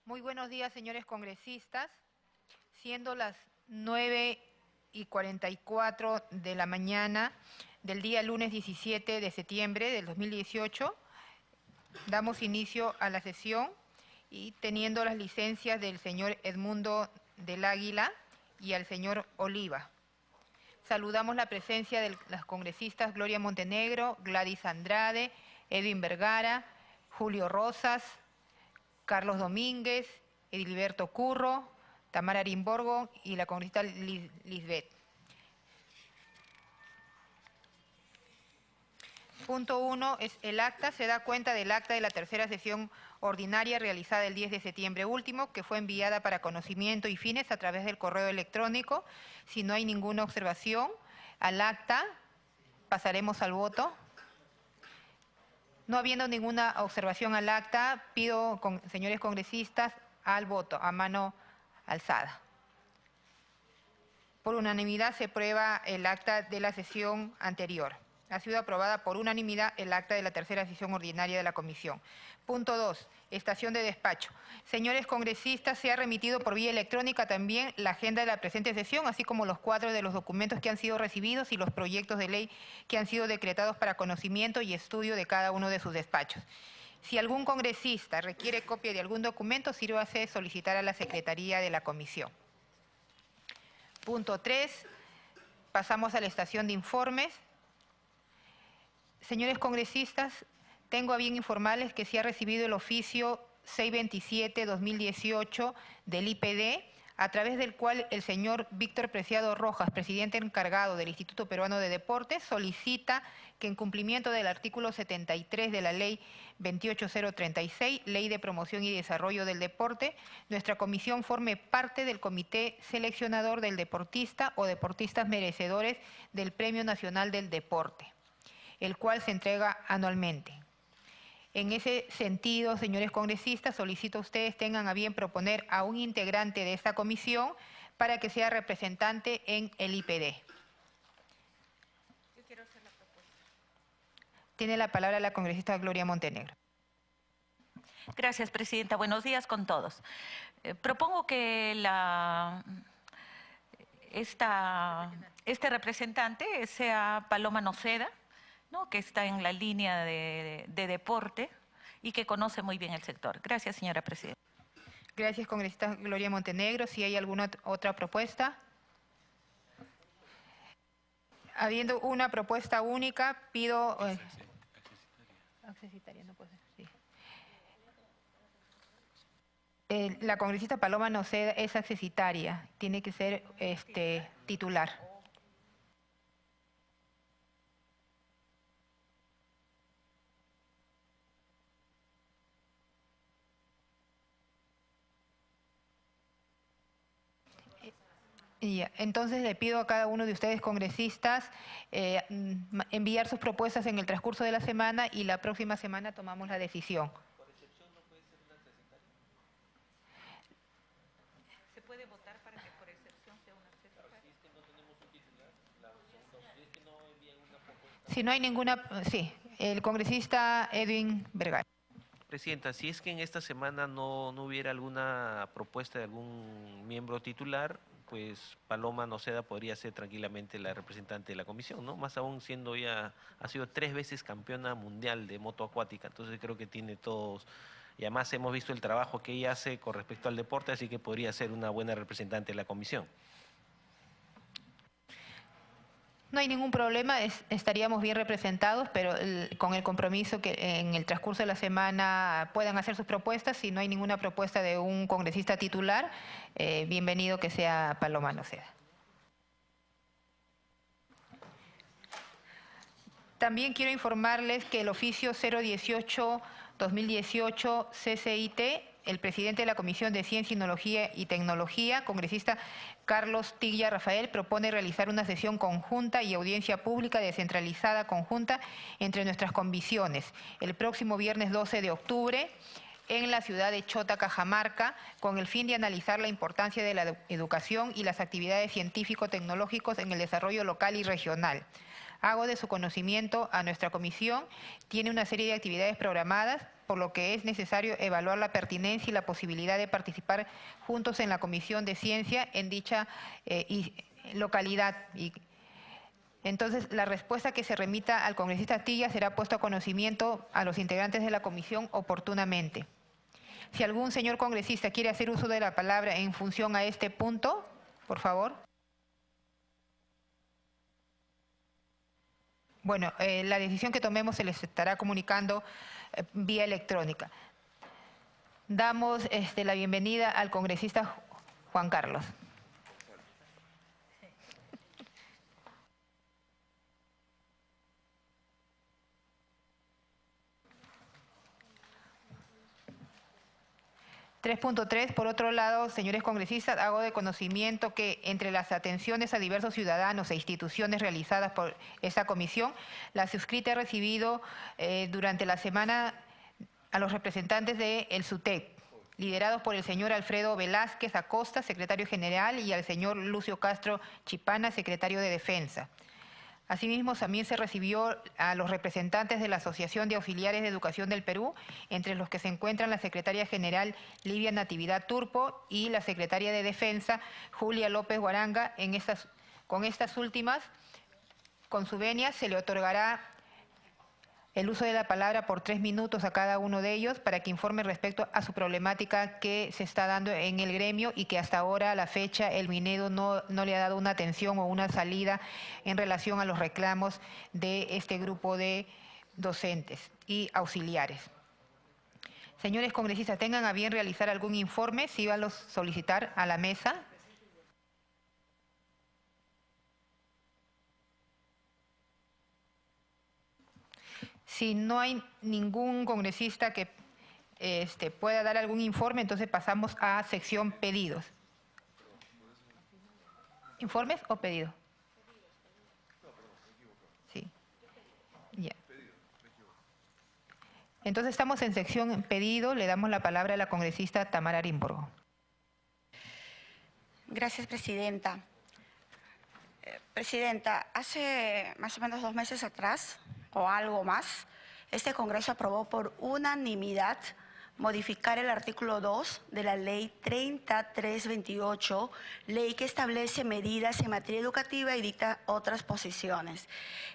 Muy buenos días, señores congresistas. Siendo las 9:44 de la mañana del día lunes 17 de septiembre del 2018, damos inicio a la sesión y teniendo las licencias del señor Edmundo del Águila y al señor Oliva. Saludamos la presencia de las congresistas Gloria Montenegro, Gladys Andrade, Edwin Vergara, Julio Rosas, Carlos Domínguez, Edilberto Curro, Tamara Arimborgo y la congresista Lisbeth. Punto 1 es el acta. Se da cuenta del acta de la tercera sesión ordinaria realizada el 10 de septiembre último, que fue enviada para conocimiento y fines a través del correo electrónico. Si no hay ninguna observación al acta, pasaremos al voto. No habiendo ninguna observación al acta, pido, señores congresistas, al voto, a mano alzada. Por unanimidad se aprueba el acta de la sesión anterior. Ha sido aprobada por unanimidad el acta de la tercera sesión ordinaria de la comisión. Punto 2, estación de despacho. Señores congresistas, se ha remitido por vía electrónica también la agenda de la presente sesión, así como los cuadros de los documentos que han sido recibidos y los proyectos de ley que han sido decretados para conocimiento y estudio de cada uno de sus despachos. Si algún congresista requiere copia de algún documento, sírvase solicitar a la Secretaría de la Comisión. Punto 3, pasamos a la estación de informes. Señores congresistas, tengo a bien informarles que se ha recibido el oficio 627-2018 del IPD, a través del cual el señor Víctor Preciado Rojas, presidente encargado del Instituto Peruano de Deportes, solicita que en cumplimiento del artículo 73 de la Ley 28036, Ley de Promoción y Desarrollo del Deporte, nuestra comisión forme parte del comité seleccionador del deportista o deportistas merecedores del Premio Nacional del Deporte, el cual se entrega anualmente. En ese sentido, señores congresistas, solicito a ustedes tengan a bien proponer a un integrante de esta comisión para que sea representante en el IPD. Yo quiero hacer la propuesta. Tiene la palabra la congresista Gloria Montenegro. Gracias, presidenta. Buenos días con todos. Propongo que este representante sea Paloma Noceda, ¿no?, que está en la línea de deporte y que conoce muy bien el sector. Gracias, señora presidenta. Gracias, congresista Gloria Montenegro. Si hay alguna otra propuesta. Habiendo una propuesta única, pido... accesitaria, no puede ser, sí. La congresista Paloma Noceda es accesitaria, tiene que ser titular. Entonces le pido a cada uno de ustedes congresistas enviar sus propuestas en el transcurso de la semana y la próxima semana tomamos la decisión. ¿Por excepción no puede ser una accesitaria? ¿Se puede votar para que por excepción sea una accesitaria? Si es que no tenemos un titular, si es que no envían una propuesta. Si no hay ninguna, sí, el congresista Edwin Vergara. Presidenta, si es que en esta semana no hubiera alguna propuesta de algún miembro titular, pues Paloma Noceda podría ser tranquilamente la representante de la comisión, ¿no? Más aún siendo ha sido 3 veces campeona mundial de moto acuática, entonces creo que tiene todos, y además hemos visto el trabajo que ella hace con respecto al deporte, así que podría ser una buena representante de la comisión. No hay ningún problema, estaríamos bien representados, pero con el compromiso que en el transcurso de la semana puedan hacer sus propuestas. Si no hay ninguna propuesta de un congresista titular, bienvenido que sea Paloma Noceda. También quiero informarles que el oficio 018-2018 CCIT, el presidente de la Comisión de Ciencia, Inmunología y Tecnología, congresista Carlos Tiglia Rafael, propone realizar una sesión conjunta y audiencia pública descentralizada conjunta entre nuestras comisiones el próximo viernes 12 de octubre en la ciudad de Chota, Cajamarca, con el fin de analizar la importancia de la educación y las actividades científico-tecnológicas en el desarrollo local y regional. Hago de su conocimiento a nuestra comisión. Tiene una serie de actividades programadas, por lo que es necesario evaluar la pertinencia y la posibilidad de participar juntos en la Comisión de Ciencia en dicha localidad. Entonces, la respuesta que se remita al congresista Astilla será puesta a conocimiento a los integrantes de la comisión oportunamente. Si algún señor congresista quiere hacer uso de la palabra en función a este punto, por favor. Bueno, la decisión que tomemos se les estará comunicando vía electrónica. Damos la bienvenida al congresista Juan Carlos. .3. Por otro lado, señores congresistas, hago de conocimiento que entre las atenciones a diversos ciudadanos e instituciones realizadas por esta comisión, la suscrita ha recibido durante la semana a los representantes del SUTEC, liderados por el señor Alfredo Velázquez Acosta, secretario general, y al señor Lucio Castro Chipana, secretario de Defensa. Asimismo, también se recibió a los representantes de la Asociación de Auxiliares de Educación del Perú, entre los que se encuentran la secretaria general Livia Natividad Turpo y la secretaria de Defensa Julia López Guaranga. Con estas últimas, con su venia, se le otorgará el uso de la palabra por 3 minutos a cada uno de ellos para que informe respecto a su problemática que se está dando en el gremio y que hasta ahora, a la fecha, el Minedo no le ha dado una atención o una salida en relación a los reclamos de este grupo de docentes y auxiliares. Señores congresistas, tengan a bien realizar algún informe, si van a solicitar a la mesa. Si no hay ningún congresista que pueda dar algún informe, entonces pasamos a sección pedidos. ¿Informes o pedidos? Sí. Ya. Entonces estamos en sección pedido. Le damos la palabra a la congresista Tamara Arimborgo. Gracias, presidenta. Presidenta, hace más o menos 2 meses atrás, o algo más, este Congreso aprobó por unanimidad modificar el artículo 2 de la Ley 3328, ley que establece medidas en materia educativa y dicta otras posiciones.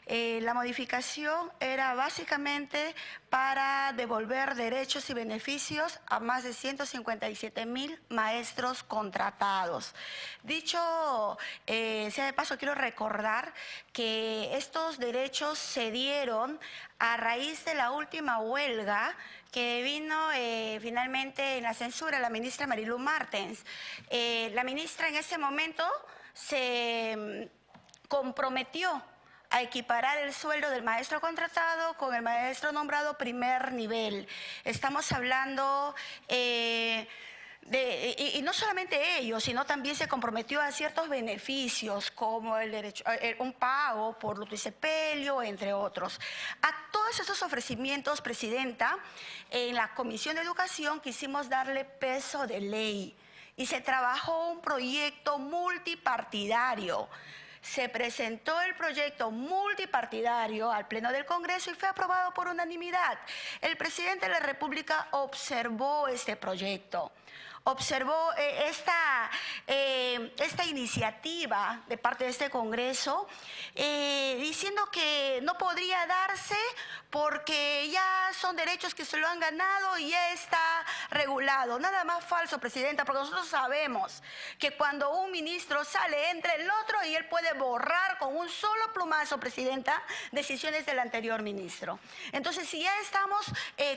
La modificación era básicamente para devolver derechos y beneficios a más de 157,000 maestros contratados. Dicho sea de paso, quiero recordar que estos derechos se dieron a raíz de la última huelga que vino finalmente en la censura, la ministra Marilu Martens. La ministra en ese momento se comprometió a equiparar el sueldo del maestro contratado con el maestro nombrado primer nivel. Estamos hablando y no solamente ellos, sino también se comprometió a ciertos beneficios como el derecho, un pago por luto y sepelio, entre otros. A todos estos ofrecimientos, presidenta, en la Comisión de Educación quisimos darle peso de ley y se trabajó un proyecto multipartidario. Se presentó el proyecto multipartidario al Pleno del Congreso y fue aprobado por unanimidad. El presidente de la República observó este proyecto. Observó esta iniciativa de parte de este Congreso, diciendo que no podría darse porque ya son derechos que se lo han ganado y ya está regulado. Nada más falso, presidenta, porque nosotros sabemos que cuando un ministro sale, entra el otro y él puede borrar con un solo plumazo, presidenta, decisiones del anterior ministro. Entonces, si ya estamos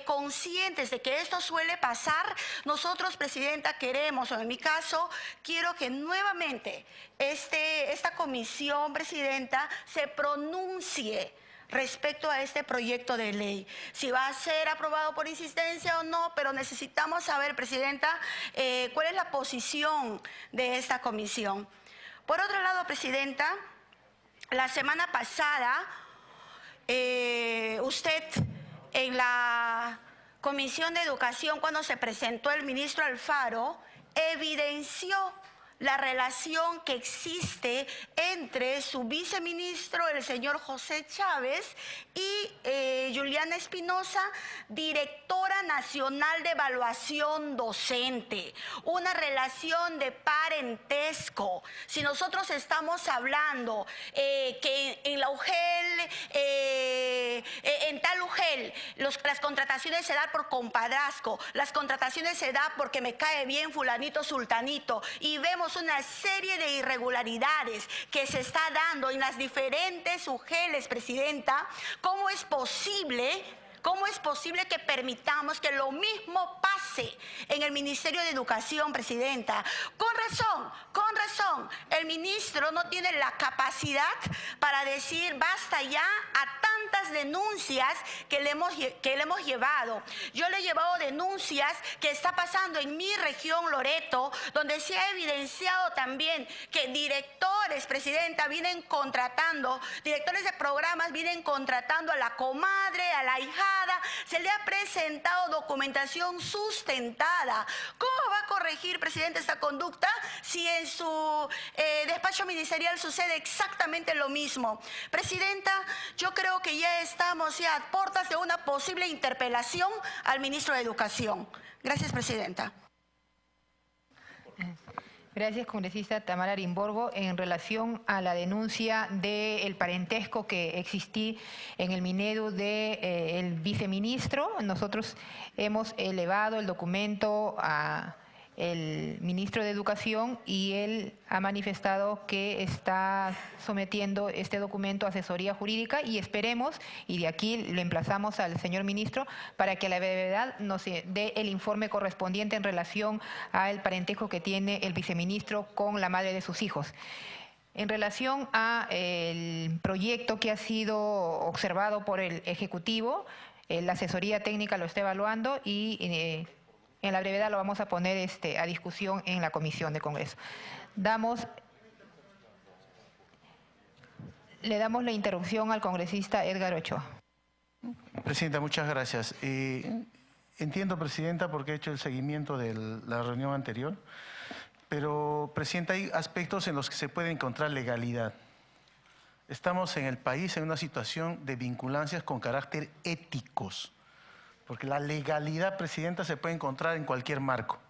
conscientes de que esto suele pasar, nosotros, presidenta, queremos, o en mi caso, quiero que nuevamente esta comisión, presidenta, se pronuncie respecto a este proyecto de ley. Si va a ser aprobado por insistencia o no, pero necesitamos saber, presidenta, cuál es la posición de esta comisión. Por otro lado, presidenta, la semana pasada, usted en la Comisión de Educación, cuando se presentó el ministro Alfaro, evidenció la relación que existe entre su viceministro, el señor José Chávez, y Juliana Espinosa, directora nacional de evaluación docente. Una relación de parentesco. Si nosotros estamos hablando que en la UGEL, en tal UGEL, las contrataciones se dan por compadrazgo, las contrataciones se dan porque me cae bien fulanito sultanito, y vemos una serie de irregularidades que se está dando en las diferentes UGELs, Presidenta. ¿Cómo es posible que permitamos que lo mismo pase en el Ministerio de Educación, Presidenta? Con razón, el ministro no tiene la capacidad para decir basta ya a tantas denuncias que le hemos llevado. Yo le he llevado denuncias que está pasando en mi región, Loreto, donde se ha evidenciado también que directores, Presidenta, directores de programas vienen contratando a la comadre, a la hija. Se le ha presentado documentación sustentada. ¿Cómo va a corregir, Presidente, esta conducta si en su despacho ministerial sucede exactamente lo mismo? Presidenta, yo creo que ya estamos a puertas de una posible interpelación al ministro de Educación. Gracias, Presidenta. Gracias, congresista Tamara Arimborgo. En relación a la denuncia del parentesco que existí en el Minedu del viceministro, nosotros hemos elevado el documento al ministro de Educación y él ha manifestado que está sometiendo este documento a asesoría jurídica y esperemos, y de aquí lo emplazamos al señor ministro, para que a la brevedad nos dé el informe correspondiente en relación al parentesco que tiene el viceministro con la madre de sus hijos. En relación al proyecto que ha sido observado por el Ejecutivo, la asesoría técnica lo está evaluando y en la brevedad lo vamos a poner a discusión en la Comisión de Congreso. Le damos la interrupción al congresista Edgar Ochoa. Presidenta, muchas gracias. Entiendo, Presidenta, porque he hecho el seguimiento de la reunión anterior, pero, Presidenta, hay aspectos en los que se puede encontrar legalidad. Estamos en el país en una situación de vinculancias con carácter éticos, porque la legalidad, Presidenta, se puede encontrar en cualquier marco.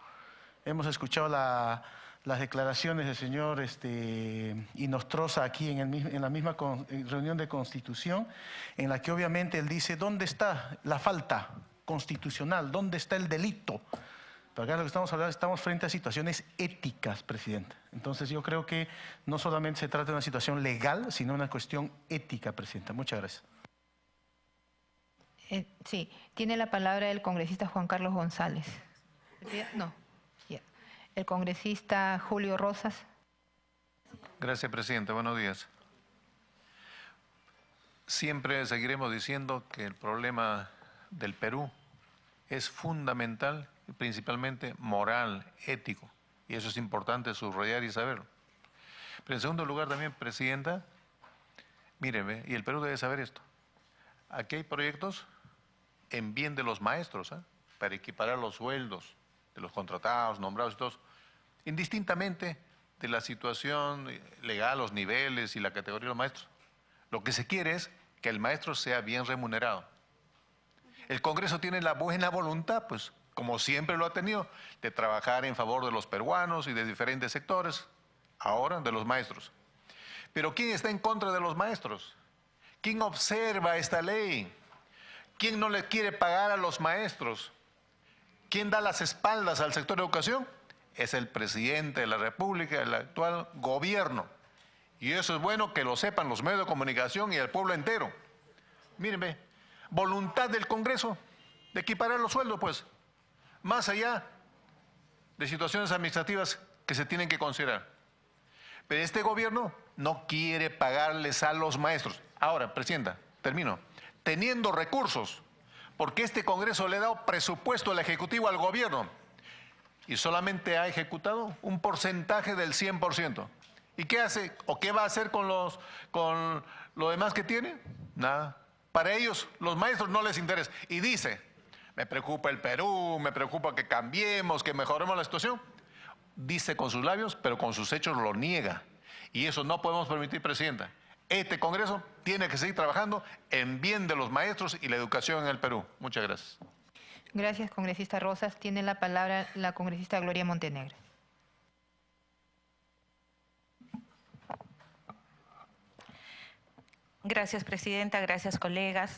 Hemos escuchado las declaraciones del señor Inostroza aquí en la misma reunión de Constitución, en la que obviamente él dice, ¿dónde está la falta constitucional? ¿Dónde está el delito? Pero acá lo que estamos hablando, estamos frente a situaciones éticas, Presidenta. Entonces yo creo que no solamente se trata de una situación legal, sino una cuestión ética, Presidenta. Muchas gracias. Sí, tiene la palabra el congresista Juan Carlos González. No, ya. El congresista Julio Rosas. Gracias, Presidenta. Buenos días. Siempre seguiremos diciendo que el problema del Perú es fundamental, principalmente moral, ético, y eso es importante subrayar y saberlo. Pero en segundo lugar también, Presidenta, míreme, y el Perú debe saber esto, aquí hay proyectos en bien de los maestros, para equiparar los sueldos de los contratados, nombrados y todos, indistintamente de la situación legal, los niveles y la categoría de los maestros. Lo que se quiere es que el maestro sea bien remunerado. El Congreso tiene la buena voluntad, pues, como siempre lo ha tenido, de trabajar en favor de los peruanos y de diferentes sectores, ahora de los maestros. Pero ¿quién está en contra de los maestros? ¿Quién observa esta ley? ¿Quién no le quiere pagar a los maestros? ¿Quién da las espaldas al sector de educación? Es el presidente de la República, el actual gobierno. Y eso es bueno que lo sepan los medios de comunicación y el pueblo entero. Mírenme, voluntad del Congreso de equiparar los sueldos, pues, más allá de situaciones administrativas que se tienen que considerar. Pero este gobierno no quiere pagarles a los maestros. Ahora, Presidenta, termino. Teniendo recursos, porque este Congreso le ha dado presupuesto al Ejecutivo, al Gobierno, y solamente ha ejecutado un porcentaje del 100%. ¿Y qué hace o qué va a hacer con lo demás que tiene? Nada. Para ellos, los maestros no les interesa. Y dice, me preocupa el Perú, me preocupa que cambiemos, que mejoremos la situación. dice con sus labios, pero con sus hechos lo niega. Y eso no podemos permitir, Presidenta. Este Congreso tiene que seguir trabajando en bien de los maestros y la educación en el Perú. Muchas gracias. Gracias, congresista Rosas. Tiene la palabra la congresista Gloria Montenegro. Gracias, Presidenta. Gracias, colegas.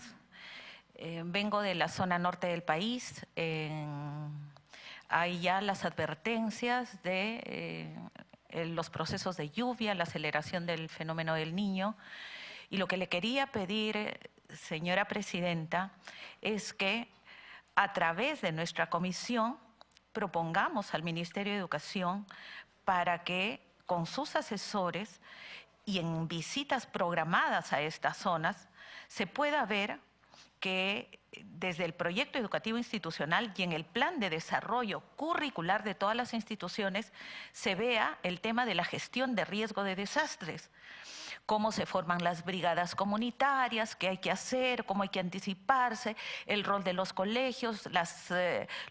Vengo de la zona norte del país. Hay ya las advertencias de los procesos de lluvia, la aceleración del fenómeno del Niño. Y lo que le quería pedir, señora Presidenta, es que a través de nuestra comisión propongamos al Ministerio de Educación para que con sus asesores y en visitas programadas a estas zonas se pueda ver que desde el proyecto educativo institucional y en el plan de desarrollo curricular de todas las instituciones se vea el tema de la gestión de riesgo de desastres. Cómo se forman las brigadas comunitarias, qué hay que hacer, cómo hay que anticiparse, el rol de los colegios,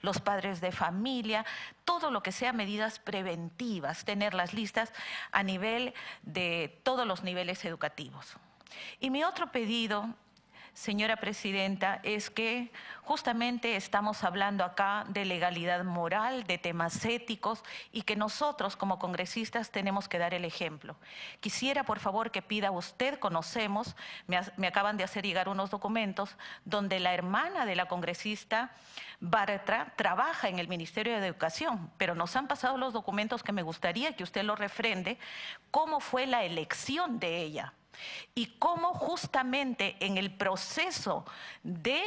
los padres de familia, todo lo que sea medidas preventivas, tenerlas listas a nivel de todos los niveles educativos. Y mi otro pedido, señora Presidenta, es que justamente estamos hablando acá de legalidad moral, de temas éticos y que nosotros como congresistas tenemos que dar el ejemplo. Quisiera, por favor, que pida usted, conocemos, me acaban de hacer llegar unos documentos donde la hermana de la congresista Bartra trabaja en el Ministerio de Educación, pero nos han pasado los documentos que me gustaría que usted los refrende, cómo fue la elección de ella. Y cómo justamente en el proceso de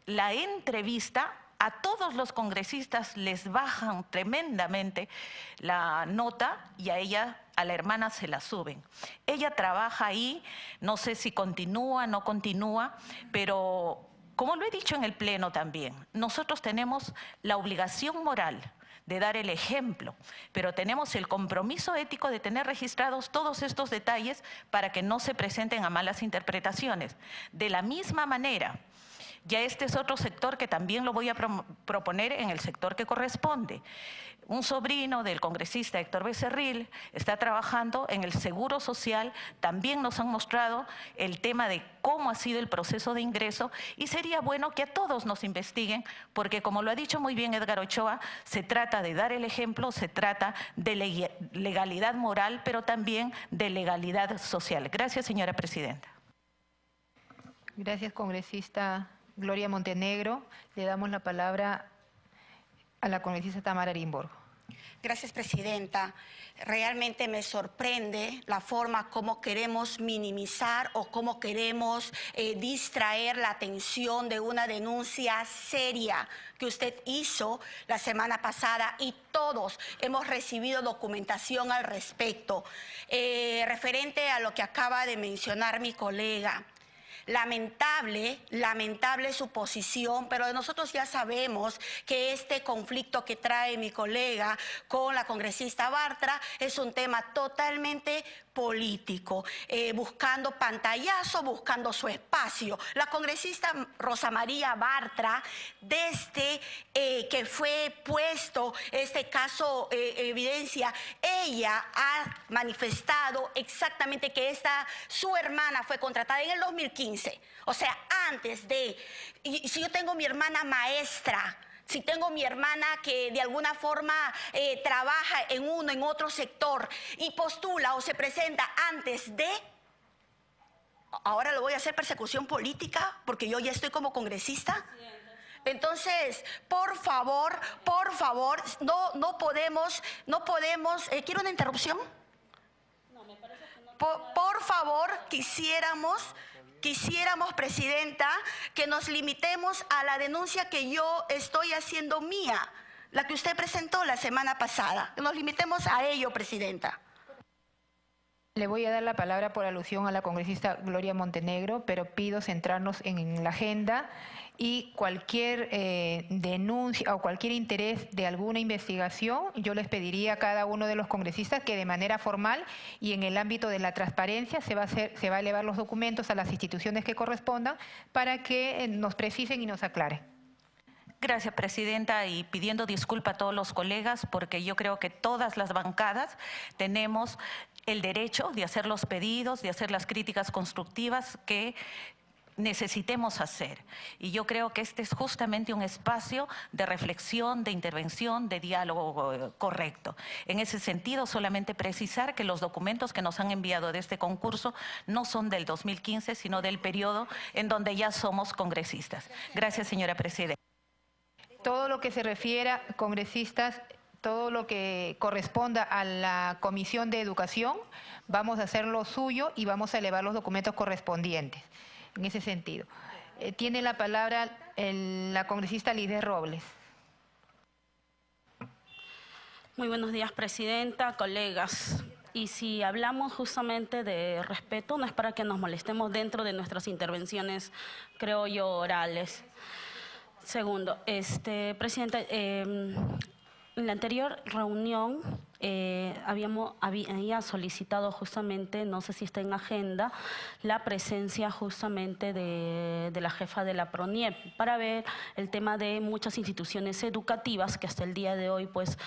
la entrevista a todos los congresistas les bajan tremendamente la nota y a ella, a la hermana, se la suben. Ella trabaja ahí, no sé si continúa, no continúa, pero como lo he dicho en el Pleno también, nosotros tenemos la obligación moral de dar el ejemplo, pero tenemos el compromiso ético de tener registrados todos estos detalles para que no se presenten a malas interpretaciones. De la misma manera, ya este es otro sector que también lo voy a proponer en el sector que corresponde. Un sobrino del congresista Héctor Becerril está trabajando en el Seguro Social, también nos han mostrado el tema de cómo ha sido el proceso de ingreso y sería bueno que a todos nos investiguen porque como lo ha dicho muy bien Edgar Ochoa, se trata de dar el ejemplo, se trata de legalidad moral, pero también de legalidad social. Gracias, señora Presidenta. Gracias, congresista Gloria Montenegro. Le damos la palabra a la congresista Tamara Arimborgo. Gracias, Presidenta. Realmente me sorprende la forma como queremos minimizar o cómo queremos distraer la atención de una denuncia seria que usted hizo la semana pasada y todos hemos recibido documentación al respecto. Referente a lo que acaba de mencionar mi colega. Lamentable su posición, pero nosotros ya sabemos que este conflicto que trae mi colega con la congresista Bartra es un tema totalmente político, buscando pantallazo, buscando su espacio. La congresista Rosa María Bartra, desde que fue puesto este caso evidencia, ella ha manifestado exactamente que su hermana fue contratada en el 2015. O sea, antes de... Y si yo tengo mi hermana maestra, si tengo mi hermana que de alguna forma trabaja en otro sector y postula o se presenta antes de... Ahora lo voy a hacer persecución política porque yo ya estoy como congresista. Entonces, por favor, no podemos, ¿quiero una interrupción? No, me parece que no. Por favor, quisiéramos, Presidenta, que nos limitemos a la denuncia que yo estoy haciendo mía, la que usted presentó la semana pasada. Que nos limitemos a ello, Presidenta. Le voy a dar la palabra por alusión a la congresista Gloria Montenegro, pero pido centrarnos en la agenda y cualquier denuncia o cualquier interés de alguna investigación, yo les pediría a cada uno de los congresistas que de manera formal y en el ámbito de la transparencia se va a elevar los documentos a las instituciones que correspondan para que nos precisen y nos aclaren. Gracias, Presidenta, y pidiendo disculpa a todos los colegas porque yo creo que todas las bancadas tenemos el derecho de hacer los pedidos, de hacer las críticas constructivas que necesitemos hacer. Y yo creo que este es justamente un espacio de reflexión, de intervención, de diálogo correcto. En ese sentido, solamente precisar que los documentos que nos han enviado de este concurso no son del 2015, sino del periodo en donde ya somos congresistas. Gracias, señora Presidenta. Todo lo que se refiera, congresistas, todo lo que corresponda a la Comisión de Educación, vamos a hacer lo suyo y vamos a elevar los documentos correspondientes. En ese sentido. Tiene la palabra la congresista Lides Robles. Muy buenos días, Presidenta, colegas. Y si hablamos justamente de respeto, no es para que nos molestemos dentro de nuestras intervenciones, creo yo, orales. Segundo, Presidenta, en la anterior reunión había solicitado justamente, no sé si está en agenda, la presencia justamente de la jefa de la PRONIEP para ver el tema de muchas instituciones educativas que hasta el día de hoy, pues,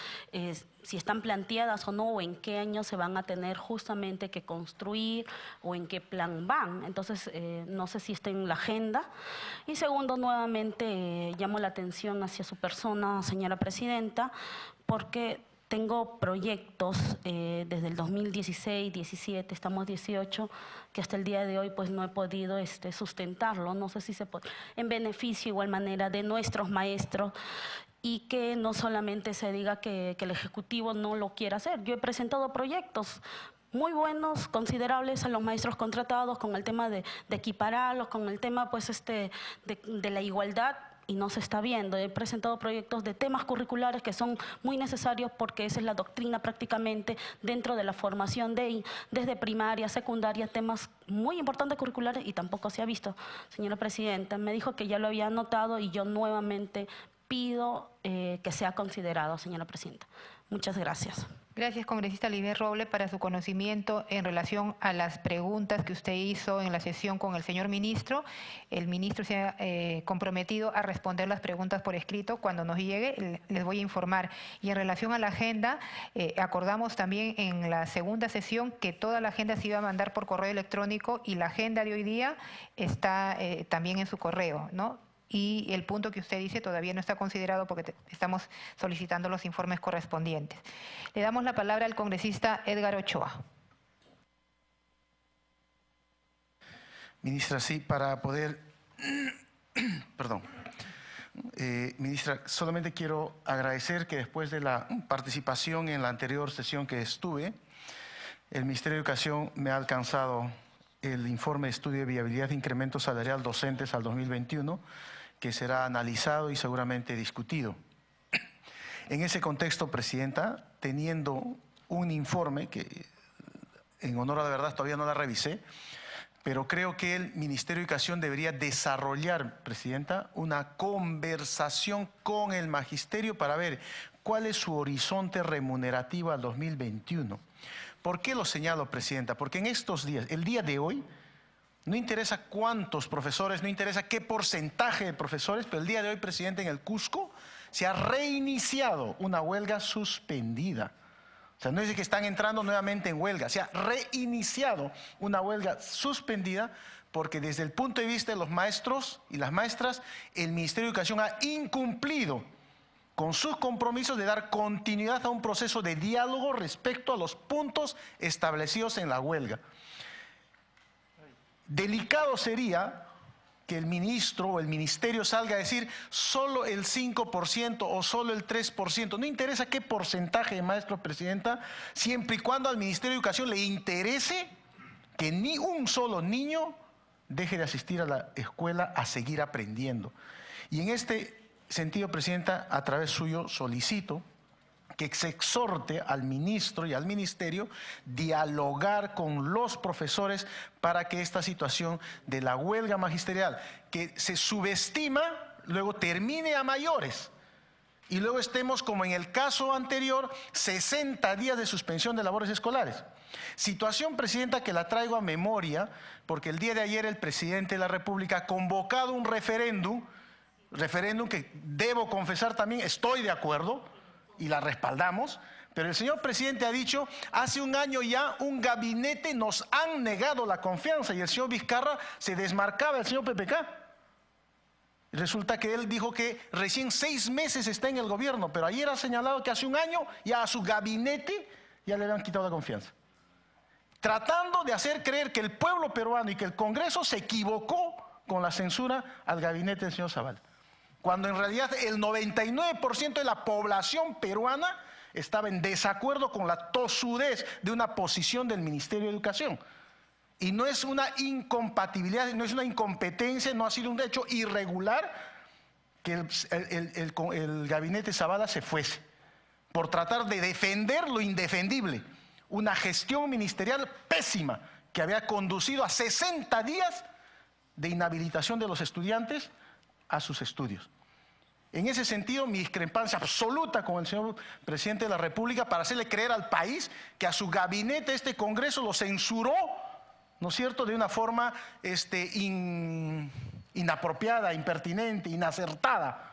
si están planteadas o no, o en qué año se van a tener justamente que construir o en qué plan van. Entonces, no sé si está en la agenda. Y segundo, nuevamente llamo la atención hacia su persona, señora Presidenta, porque tengo proyectos desde el 2016, 17, estamos 18, que hasta el día de hoy pues no he podido sustentarlo. No sé si se puede, en beneficio igual manera de nuestros maestros, y que no solamente se diga que el Ejecutivo no lo quiere hacer. Yo he presentado proyectos muy buenos, considerables a los maestros contratados con el tema de equipararlos, con el tema pues de la igualdad, y no se está viendo. He presentado proyectos de temas curriculares que son muy necesarios porque esa es la doctrina prácticamente dentro de la formación desde primaria, secundaria, temas muy importantes curriculares, y tampoco se ha visto. Señora Presidenta, me dijo que ya lo había anotado y yo nuevamente pido que sea considerado, señora Presidenta. Muchas gracias. Gracias, congresista Lides Robles, para su conocimiento en relación a las preguntas que usted hizo en la sesión con el señor ministro. El ministro se ha comprometido a responder las preguntas por escrito. Cuando nos llegue, les voy a informar. Y en relación a la agenda, acordamos también en la segunda sesión que toda la agenda se iba a mandar por correo electrónico, y la agenda de hoy día está también en su correo, ¿no? Y el punto que usted dice todavía no está considerado porque estamos solicitando los informes correspondientes. Le damos la palabra al congresista Edgar Ochoa. Ministra, sí, para poder... Perdón. Ministra, solamente quiero agradecer que después de la participación en la anterior sesión que estuve, el Ministerio de Educación me ha alcanzado el informe de estudio de viabilidad de incremento salarial docentes al 2021, que será analizado y seguramente discutido. En ese contexto, Presidenta, teniendo un informe que, en honor a la verdad, todavía no la revisé, pero creo que el Ministerio de Educación debería desarrollar, Presidenta, una conversación con el magisterio para ver cuál es su horizonte remunerativo al 2021. ¿Por qué lo señalo, Presidenta? Porque en estos días, el día de hoy, no interesa cuántos profesores, no interesa qué porcentaje de profesores, pero el día de hoy, Presidente, en el Cusco se ha reiniciado una huelga suspendida. O sea, no es que están entrando nuevamente en huelga, se ha reiniciado una huelga suspendida porque desde el punto de vista de los maestros y las maestras, el Ministerio de Educación ha incumplido con sus compromisos de dar continuidad a un proceso de diálogo respecto a los puntos establecidos en la huelga. Delicado sería que el ministro o el ministerio salga a decir solo el 5% o solo el 3%. No interesa qué porcentaje de maestros, Presidenta, siempre y cuando al Ministerio de Educación le interese que ni un solo niño deje de asistir a la escuela a seguir aprendiendo. Y en este sentido, Presidenta, a través suyo solicito que se exhorte al ministro y al ministerio dialogar con los profesores para que esta situación de la huelga magisterial, que se subestima, luego termine a mayores y luego estemos, como en el caso anterior, 60 días de suspensión de labores escolares. Situación, Presidenta, que la traigo a memoria porque el día de ayer el presidente de la República ha convocado un referéndum referéndum que debo confesar también estoy de acuerdo y la respaldamos, pero el señor presidente ha dicho, hace un año ya un gabinete nos han negado la confianza y el señor Vizcarra se desmarcaba del señor PPK. Resulta que él dijo que recién 6 meses está en el gobierno, pero ayer ha señalado que hace un año ya a su gabinete ya le habían quitado la confianza. Tratando de hacer creer que el pueblo peruano y que el Congreso se equivocó con la censura al gabinete del señor Zavala, cuando en realidad el 99% de la población peruana estaba en desacuerdo con la tosudez de una posición del Ministerio de Educación. Y no es una incompatibilidad, no es una incompetencia, no ha sido un hecho irregular que el gabinete Zavala se fuese por tratar de defender lo indefendible, una gestión ministerial pésima que había conducido a 60 días de inhabilitación de los estudiantes a sus estudios. En ese sentido, mi discrepancia absoluta con el señor presidente de la República para hacerle creer al país que a su gabinete este Congreso lo censuró, ¿no es cierto?, de una forma inapropiada, impertinente, inacertada,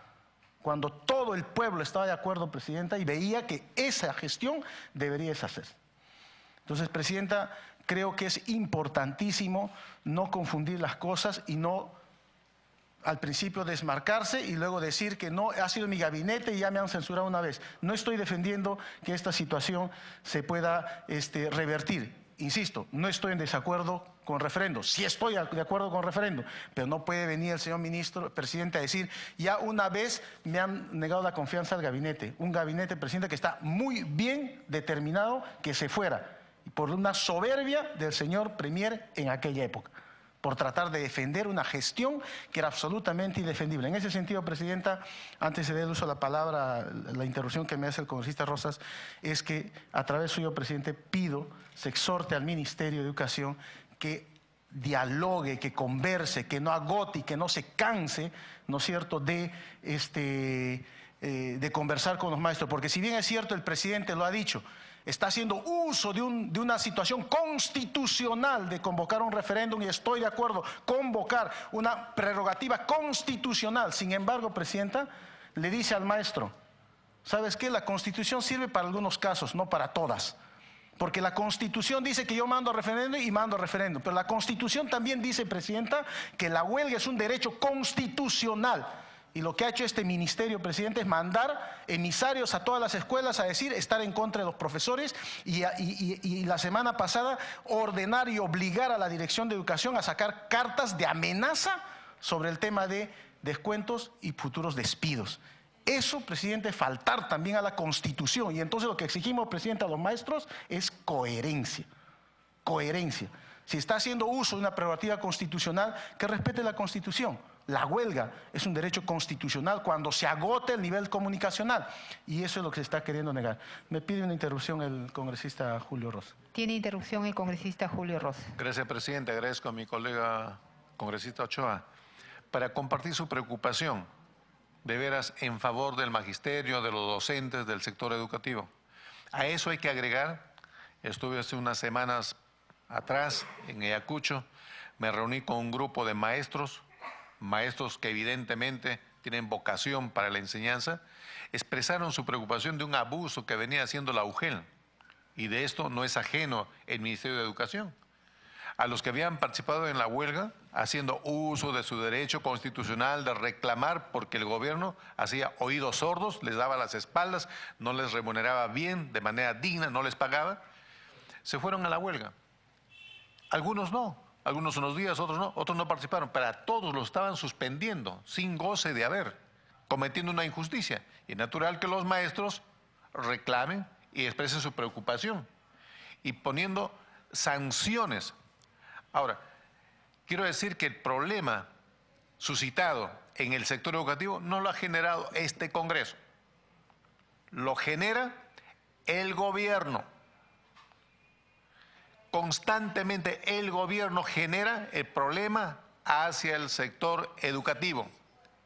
cuando todo el pueblo estaba de acuerdo, Presidenta, y veía que esa gestión debería hacerse. Entonces, Presidenta, creo que es importantísimo no confundir las cosas y no al principio desmarcarse y luego decir que no, ha sido mi gabinete y ya me han censurado una vez. No estoy defendiendo que esta situación se pueda revertir. Insisto, no estoy en desacuerdo con referendo. Sí estoy de acuerdo con referendo, pero no puede venir el señor presidente, a decir, ya una vez me han negado la confianza al gabinete. Un gabinete, Presidente, que está muy bien determinado que se fuera, por una soberbia del señor Premier en aquella época, por tratar de defender una gestión que era absolutamente indefendible. En ese sentido, Presidenta, antes de dar uso a la palabra, la interrupción que me hace el congresista Rosas, es que a través suyo, Presidente, pido, se exhorte al Ministerio de Educación que dialogue, que converse, que no agote y que no se canse, ¿no es cierto?, de conversar con los maestros. Porque si bien es cierto, el presidente lo ha dicho, está haciendo uso de una situación constitucional de convocar un referéndum y estoy de acuerdo, convocar una prerrogativa constitucional. Sin embargo, Presidenta, le dice al maestro, ¿sabes qué? La Constitución sirve para algunos casos, no para todas. Porque la Constitución dice que yo mando a referéndum y mando a referéndum. Pero la Constitución también dice, Presidenta, que la huelga es un derecho constitucional. Y lo que ha hecho este ministerio, Presidente, es mandar emisarios a todas las escuelas a decir, estar en contra de los profesores y la semana pasada ordenar y obligar a la Dirección de Educación a sacar cartas de amenaza sobre el tema de descuentos y futuros despidos. Eso, Presidente, es faltar también a la Constitución. Y entonces lo que exigimos, Presidente, a los maestros es coherencia. Coherencia. Si está haciendo uso de una prerrogativa constitucional, que respete la Constitución. La huelga es un derecho constitucional cuando se agote el nivel comunicacional. Y eso es lo que se está queriendo negar. Me pide una interrupción el congresista Julio Rosa. Tiene interrupción el congresista Julio Rosa. Gracias, Presidente. Agradezco a mi colega congresista Ochoa para compartir su preocupación, de veras, en favor del magisterio, de los docentes, del sector educativo. A eso hay que agregar, estuve hace unas semanas atrás en Ayacucho, me reuní con un grupo de maestros que evidentemente tienen vocación para la enseñanza, expresaron su preocupación de un abuso que venía haciendo la UGEL, y de esto no es ajeno el Ministerio de Educación. A los que habían participado en la huelga, haciendo uso de su derecho constitucional de reclamar porque el gobierno hacía oídos sordos, les daba las espaldas, no les remuneraba bien, de manera digna, no les pagaba, se fueron a la huelga. Algunos no. Algunos unos días, otros no participaron, pero a todos los estaban suspendiendo, sin goce de haber, cometiendo una injusticia. Y es natural que los maestros reclamen y expresen su preocupación, y poniendo sanciones. Ahora, quiero decir que el problema suscitado en el sector educativo no lo ha generado este Congreso, lo genera el gobierno. Constantemente el gobierno genera el problema hacia el sector educativo.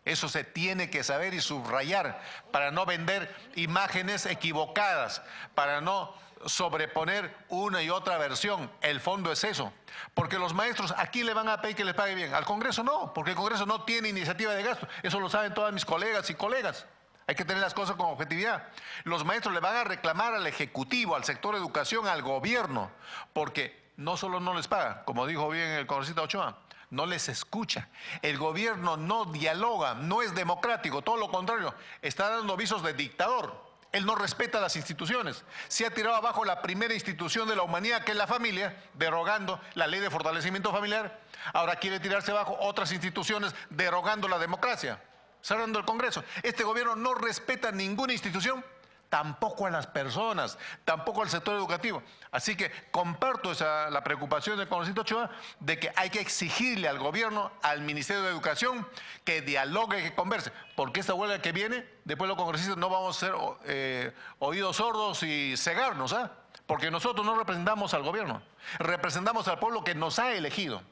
Eso se tiene que saber y subrayar para no vender imágenes equivocadas, para no sobreponer una y otra versión. El fondo es eso. Porque los maestros, ¿a quién le van a pedir que les pague bien? Al Congreso no, porque el Congreso no tiene iniciativa de gasto. Eso lo saben todas mis colegas y colegas. Hay que tener las cosas con objetividad. Los maestros le van a reclamar al Ejecutivo, al sector de educación, al gobierno, porque no solo no les paga, como dijo bien el congresista Ochoa, no les escucha. El gobierno no dialoga, no es democrático, todo lo contrario, está dando visos de dictador. Él no respeta las instituciones. Se ha tirado abajo la primera institución de la humanidad, que es la familia, derogando la ley de fortalecimiento familiar. Ahora quiere tirarse abajo otras instituciones, derogando la democracia, cerrando el Congreso. Este gobierno no respeta ninguna institución, tampoco a las personas, tampoco al sector educativo. Así que comparto la preocupación del congresista Ochoa de que hay que exigirle al gobierno, al Ministerio de Educación, que dialogue, que converse. Porque esta huelga que viene, después los congresistas no vamos a ser oídos sordos y cegarnos, ¿ah? Porque nosotros no representamos al gobierno, representamos al pueblo que nos ha elegido.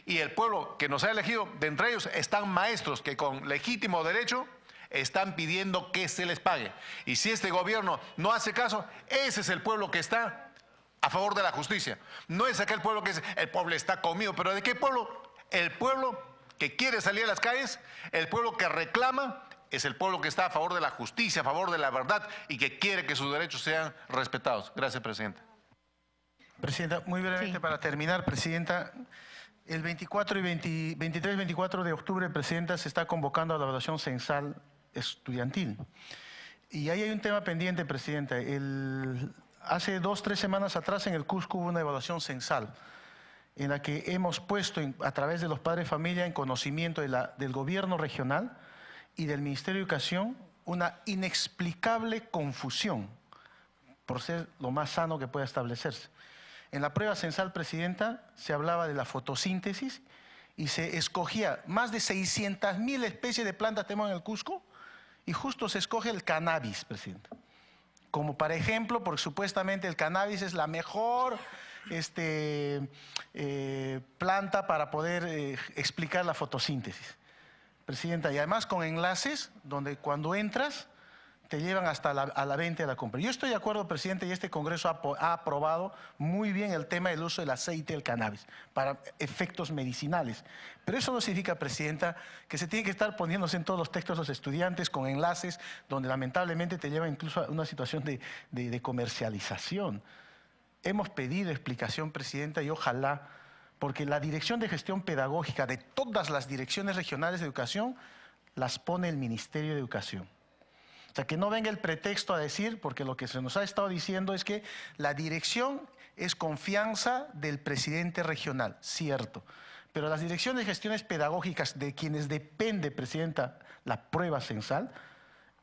Y el pueblo que nos ha elegido, de entre ellos están maestros que con legítimo derecho están pidiendo que se les pague. Y si este gobierno no hace caso, ese es el pueblo que está a favor de la justicia. No es aquel pueblo que dice, el pueblo está conmigo. ¿Pero de qué pueblo? El pueblo que quiere salir a las calles, el pueblo que reclama, es el pueblo que está a favor de la justicia, a favor de la verdad y que quiere que sus derechos sean respetados. Gracias, Presidenta. Presidenta, muy brevemente para terminar, Presidenta. El 23-24 de octubre, Presidenta, se está convocando a la evaluación censal estudiantil. Y ahí hay un tema pendiente, Presidenta. Hace 2-3 semanas atrás en el Cusco hubo una evaluación censal en la que hemos puesto a través de los padres de familia en conocimiento del gobierno regional y del Ministerio de Educación una inexplicable confusión, por ser lo más sano que pueda establecerse. En la prueba censal, Presidenta, se hablaba de la fotosíntesis y se escogía más de 600.000 especies de plantas tenemos en el Cusco y justo se escoge el cannabis, Presidenta. Como para ejemplo, porque supuestamente el cannabis es la mejor planta para poder explicar la fotosíntesis. Presidenta, y además con enlaces donde cuando entras te llevan hasta a la venta y a la compra. Yo estoy de acuerdo, Presidente, y este Congreso ha aprobado muy bien el tema del uso del aceite del cannabis para efectos medicinales. Pero eso no significa, Presidenta, que se tiene que estar poniéndose en todos los textos los estudiantes con enlaces donde lamentablemente te lleva incluso a una situación de comercialización. Hemos pedido explicación, Presidenta, y ojalá, porque la Dirección de Gestión Pedagógica de todas las direcciones regionales de educación las pone el Ministerio de Educación. O sea, que no venga el pretexto a decir, porque lo que se nos ha estado diciendo es que la dirección es confianza del presidente regional, cierto. Pero las direcciones de gestiones pedagógicas de quienes depende, Presidenta, la prueba censal,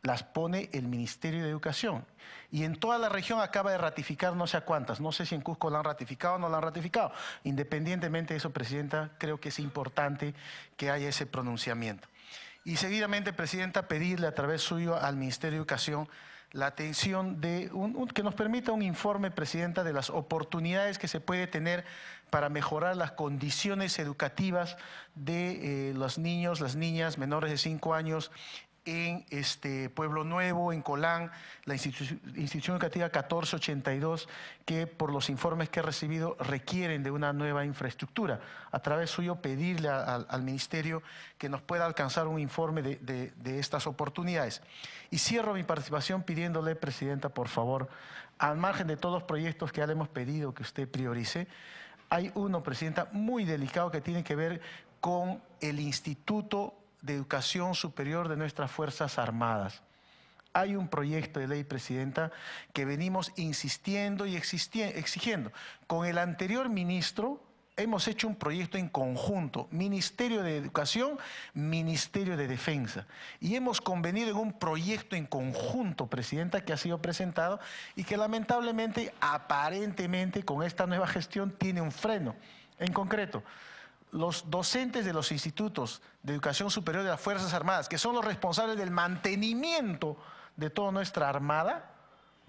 las pone el Ministerio de Educación. Y en toda la región acaba de ratificar no sé a cuántas. No sé si en Cusco la han ratificado o no la han ratificado. Independientemente de eso, Presidenta, creo que es importante que haya ese pronunciamiento. Y seguidamente, Presidenta, pedirle a través suyo al Ministerio de Educación la atención de que nos permita un informe, Presidenta, de las oportunidades que se puede tener para mejorar las condiciones educativas de los niños, las niñas menores de 5 años en Pueblo Nuevo, en Colán, la institución educativa 1482, que por los informes que he recibido requieren de una nueva infraestructura. A través suyo pedirle al Ministerio que nos pueda alcanzar un informe de estas oportunidades. Y cierro mi participación pidiéndole, Presidenta, por favor, al margen de todos los proyectos que ya le hemos pedido que usted priorice, hay uno, Presidenta, muy delicado que tiene que ver con el Instituto de Educación Superior de nuestras Fuerzas Armadas. Hay un proyecto de ley, Presidenta, que venimos insistiendo y exigiendo. Con el anterior ministro hemos hecho un proyecto en conjunto, Ministerio de Educación, Ministerio de Defensa. Y hemos convenido en un proyecto en conjunto, Presidenta, que ha sido presentado y que lamentablemente, aparentemente, con esta nueva gestión tiene un freno. En concreto, los docentes de los institutos de educación superior de las Fuerzas Armadas, que son los responsables del mantenimiento de toda nuestra Armada,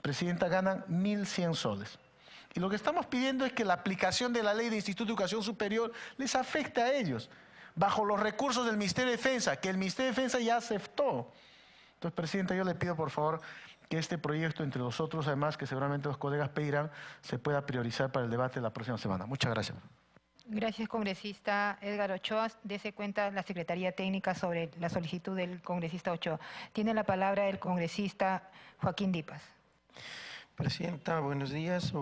Presidenta, ganan 1.100 soles. Y lo que estamos pidiendo es que la aplicación de la ley de Instituto de Educación Superior les afecte a ellos. bajo los recursos del Ministerio de Defensa, que el Ministerio de Defensa ya aceptó. Entonces, Presidenta, yo le pido por favor que este proyecto, entre los otros, además, que seguramente los colegas pedirán, se pueda priorizar para el debate de la próxima semana. Muchas gracias. Gracias, congresista Edgar Ochoa. Dese cuenta la Secretaría Técnica sobre la solicitud del congresista Ochoa. Tiene la palabra el congresista Joaquín Dipas. Presidenta, buenos días.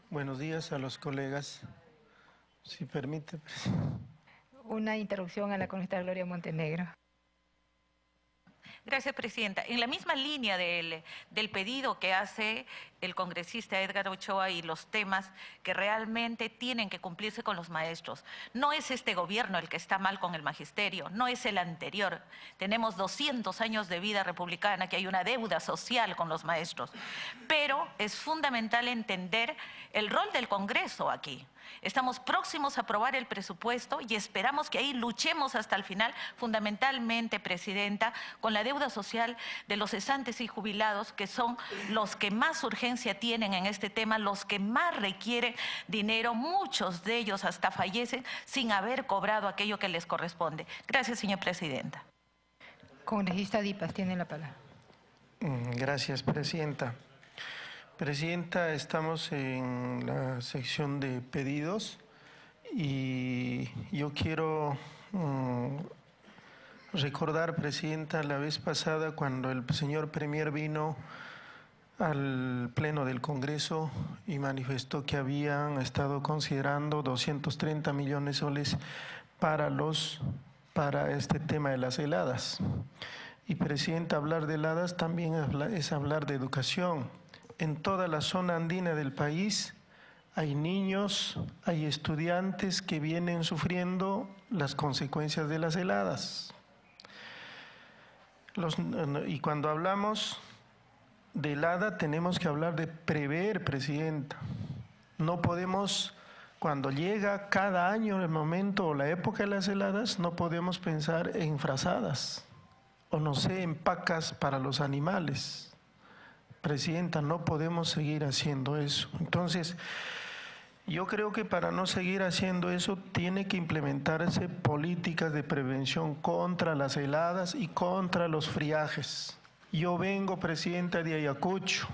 Buenos días a los colegas. Si permite, Presidenta. Una interrupción a la congresista Gloria Montenegro. Gracias, Presidenta. En la misma línea del pedido que hace el congresista Edgar Ochoa y los temas que realmente tienen que cumplirse con los maestros. No es este gobierno el que está mal con el magisterio, no es el anterior. Tenemos 200 años de vida republicana, que hay una deuda social con los maestros. Pero es fundamental entender el rol del Congreso aquí. Estamos próximos a aprobar el presupuesto y esperamos que ahí luchemos hasta el final, fundamentalmente, Presidenta, con la deuda social de los cesantes y jubilados, que son los que más urgencia tienen en este tema, los que más requieren dinero. Muchos de ellos hasta fallecen sin haber cobrado aquello que les corresponde. Gracias, señora Presidenta. Congresista Dipas, tiene la palabra. Gracias, Presidenta. Presidenta, estamos en la sección de pedidos y yo quiero recordar, Presidenta, la vez pasada cuando el señor Premier vino al Pleno del Congreso y manifestó que habían estado considerando 230 millones de soles para este tema de las heladas. Y, Presidenta, hablar de heladas también es hablar de educación. En toda la zona andina del país hay niños, hay estudiantes que vienen sufriendo las consecuencias de las heladas. Y cuando hablamos de helada tenemos que hablar de prever, Presidenta. No podemos, cuando llega cada año el momento o la época de las heladas, no podemos pensar en frazadas o no sé, en pacas para los animales. Presidenta, no podemos seguir haciendo eso. Entonces, yo creo que para no seguir haciendo eso, tiene que implementarse políticas de prevención contra las heladas y contra los friajes. Yo vengo, Presidenta, de Ayacucho.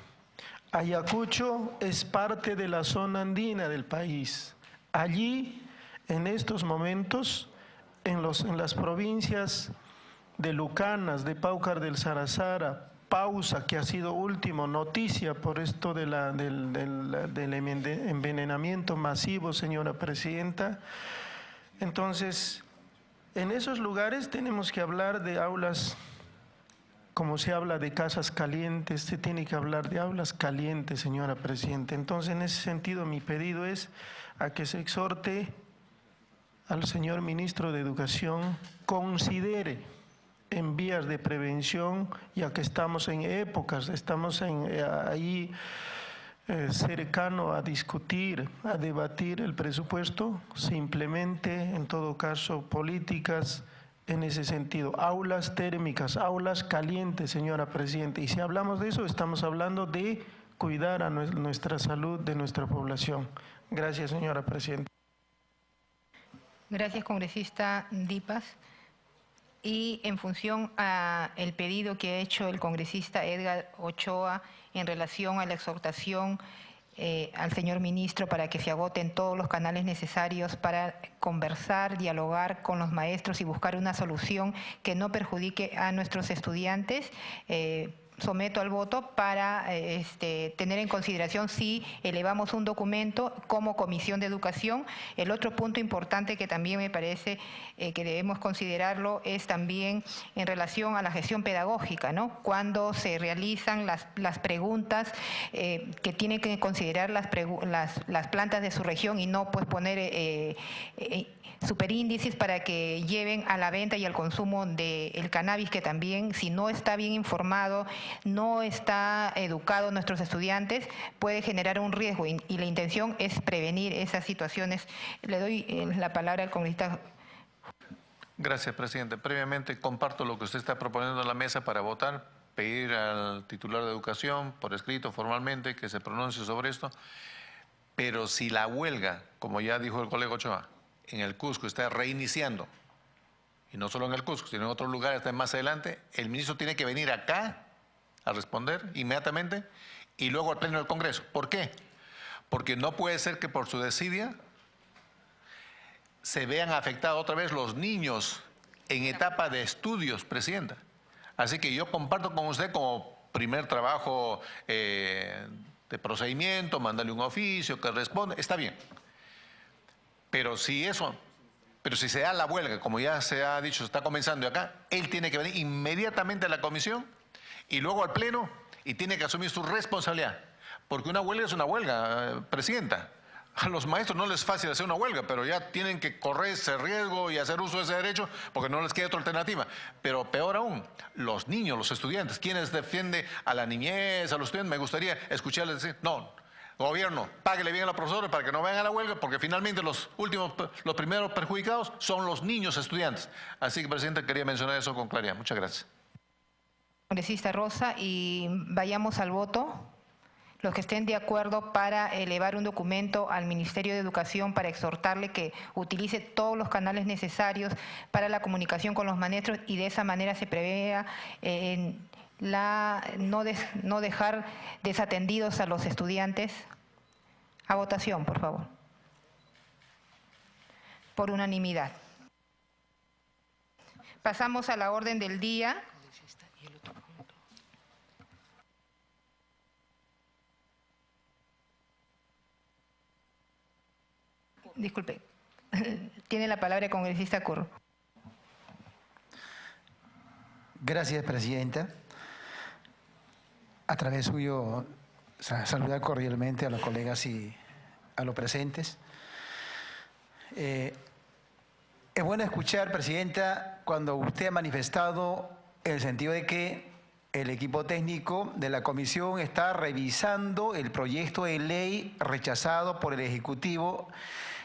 Ayacucho es parte de la zona andina del país. Allí, en estos momentos, en las provincias de Lucanas, de Paucar del Sarazara, Pausa, que ha sido último noticia por esto del envenenamiento masivo, señora Presidenta. Entonces, en esos lugares tenemos que hablar de aulas, como se habla de casas calientes, se tiene que hablar de aulas calientes, señora Presidenta. Entonces, en ese sentido, mi pedido es a que se exhorte al señor Ministro de Educación, considere en vías de prevención, ya que estamos en épocas, estamos ahí cercano a discutir, a debatir el presupuesto, se implemente en todo caso políticas en ese sentido, aulas térmicas, aulas calientes, señora Presidenta. Y si hablamos de eso, estamos hablando de cuidar a nuestra salud de nuestra población. Gracias, señora Presidenta. Gracias, congresista Dipas. Y en función al pedido que ha hecho el congresista Edgar Ochoa en relación a la exhortación al señor ministro para que se agoten todos los canales necesarios para conversar, dialogar con los maestros y buscar una solución que no perjudique a nuestros estudiantes, someto al voto para tener en consideración si elevamos un documento como Comisión de Educación. El otro punto importante que también me parece que debemos considerarlo es también en relación a la gestión pedagógica, ¿no? Cuando se realizan las preguntas que tienen que considerar las plantas de su región y no pues poner superíndices para que lleven a la venta y al consumo del cannabis, que también, si no está bien informado, no está educado nuestros estudiantes, puede generar un riesgo y la intención es prevenir esas situaciones. Le doy la palabra al congresista. Gracias, presidente. Previamente comparto lo que usted está proponiendo en la mesa para votar, pedir al titular de Educación por escrito formalmente que se pronuncie sobre esto, pero si la huelga, como ya dijo el colega Ochoa, en el Cusco está reiniciando y no solo en el Cusco, sino en otros lugares también más adelante, el ministro tiene que venir acá a responder inmediatamente y luego al Pleno del Congreso. ¿Por qué? Porque no puede ser que por su desidia se vean afectados otra vez los niños en etapa de estudios, Presidenta. Así que yo comparto con usted como primer trabajo de procedimiento, mandarle un oficio que responde, está bien. Pero si se da la huelga, como ya se ha dicho, se está comenzando acá, él tiene que venir inmediatamente a la comisión y luego al Pleno y tiene que asumir su responsabilidad. Porque una huelga es una huelga, Presidenta. A los maestros no les es fácil hacer una huelga, pero ya tienen que correr ese riesgo y hacer uso de ese derecho porque no les queda otra alternativa. Pero peor aún, los niños, los estudiantes, quienes defienden a la niñez, a los estudiantes, me gustaría escucharles decir, no, gobierno, páguele bien a los profesores para que no vayan a la huelga porque finalmente los primeros perjudicados son los niños estudiantes. Así que, Presidenta, quería mencionar eso con claridad. Muchas gracias. Congresista Rosa, y vayamos al voto. Los que estén de acuerdo para elevar un documento al Ministerio de Educación para exhortarle que utilice todos los canales necesarios para la comunicación con los maestros y de esa manera se prevea no dejar desatendidos a los estudiantes. A votación, por favor. Por unanimidad. Pasamos a la orden del día. Disculpe, tiene la palabra el congresista Curro. Gracias, Presidenta. A través suyo, saludar cordialmente a los colegas y a los presentes. Es bueno escuchar, Presidenta, cuando usted ha manifestado en el sentido de que el equipo técnico de la comisión está revisando el proyecto de ley rechazado por el Ejecutivo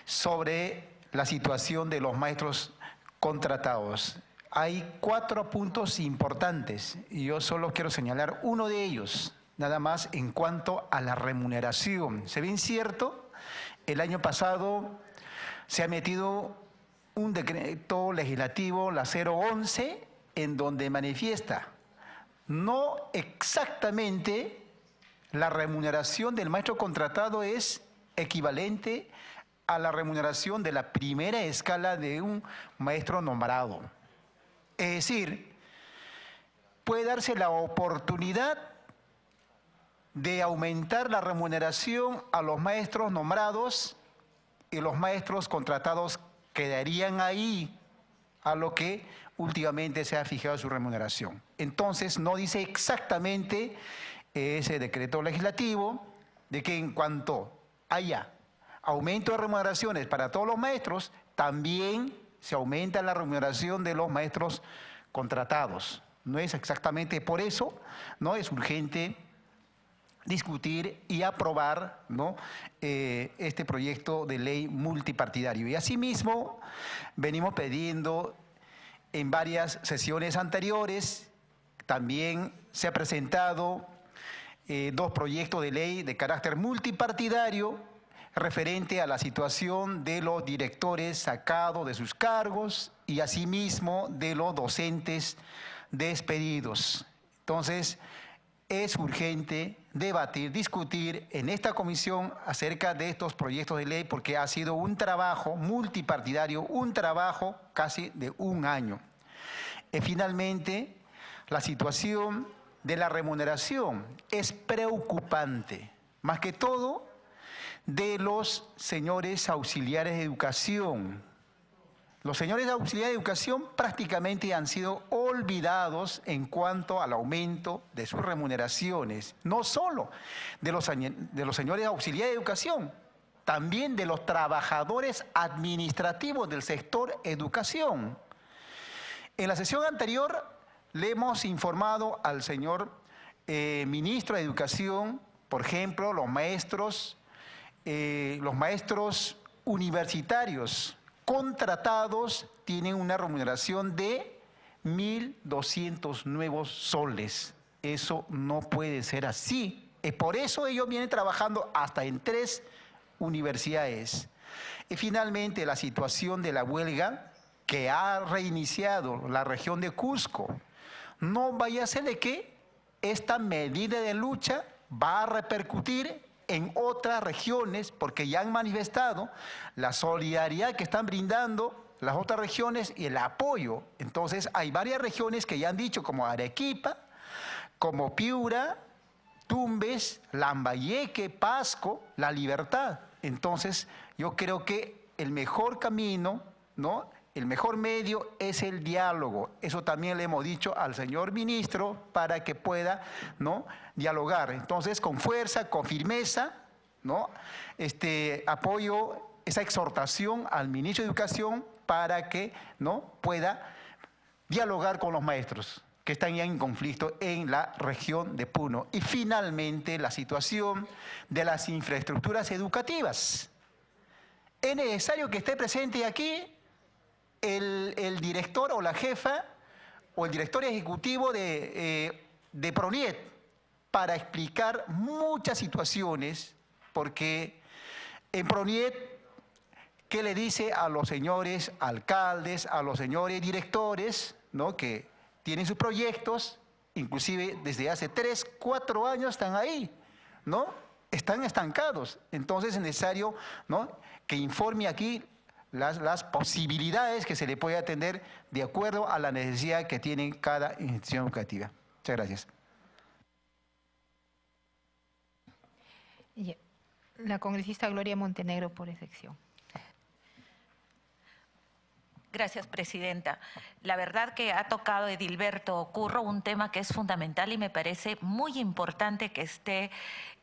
sobre la situación de los maestros contratados. Hay 4 puntos importantes y yo solo quiero señalar uno de ellos, nada más en cuanto a la remuneración. Se bien cierto, el año pasado se ha metido un decreto legislativo, la 011, en donde manifiesta no exactamente la remuneración del maestro contratado es equivalente a la remuneración de la primera escala de un maestro nombrado. Es decir, puede darse la oportunidad de aumentar la remuneración a los maestros nombrados y los maestros contratados quedarían ahí a lo que últimamente se ha fijado su remuneración. Entonces, no dice exactamente ese decreto legislativo de que en cuanto haya aumento de remuneraciones para todos los maestros, también se aumenta la remuneración de los maestros contratados. No es exactamente por eso, ¿no? Es urgente discutir y aprobar, ¿no? Este proyecto de ley multipartidario. Y asimismo, venimos pidiendo en varias sesiones anteriores, también se ha presentado 2 proyectos de ley de carácter multipartidario referente a la situación de los directores sacados de sus cargos y asimismo de los docentes despedidos. Entonces, es urgente debatir, discutir en esta comisión acerca de estos proyectos de ley porque ha sido un trabajo multipartidario, un trabajo casi de un año. Finalmente, la situación de la remuneración es preocupante, más que todo de los señores auxiliares de educación. Los señores auxiliares de educación prácticamente han sido olvidados en cuanto al aumento de sus remuneraciones, no solo de los señores auxiliares de educación, también de los trabajadores administrativos del sector educación. En la sesión anterior le hemos informado al señor ministro de Educación, por ejemplo, los maestros universitarios contratados tienen una remuneración de 1.200 nuevos soles. Eso no puede ser así. Por eso ellos vienen trabajando hasta en 3 universidades. Y finalmente la situación de la huelga, que ha reiniciado la región de Cusco, no vaya a ser de que esta medida de lucha va a repercutir en otras regiones, porque ya han manifestado la solidaridad que están brindando las otras regiones y el apoyo. Entonces hay varias regiones que ya han dicho, como Arequipa, como Piura, Tumbes, Lambayeque, Pasco, La Libertad. Entonces yo creo que el mejor camino, ¿no?, el mejor medio es el diálogo. Eso también le hemos dicho al señor ministro para que pueda, ¿no?, dialogar. Entonces, con fuerza, con firmeza, ¿no?, apoyo esa exhortación al ministro de Educación para que, ¿no?, pueda dialogar con los maestros que están ya en conflicto en la región de Puno. Y finalmente, la situación de las infraestructuras educativas. Es necesario que esté presente aquí el director o la jefa o el director ejecutivo de PRONIET para explicar muchas situaciones, porque en PRONIET, ¿qué le dice a los señores alcaldes, a los señores directores, ¿no?, que tienen sus proyectos, inclusive desde hace 3, 4 años están ahí, ¿no?, están estancados? Entonces es necesario, ¿no?, que informe aquí las posibilidades que se le puede atender de acuerdo a la necesidad que tiene cada institución educativa. Muchas gracias. La congresista Gloria Montenegro, por excepción. Gracias, presidenta. La verdad que ha tocado Edilberto Curro un tema que es fundamental y me parece muy importante que esté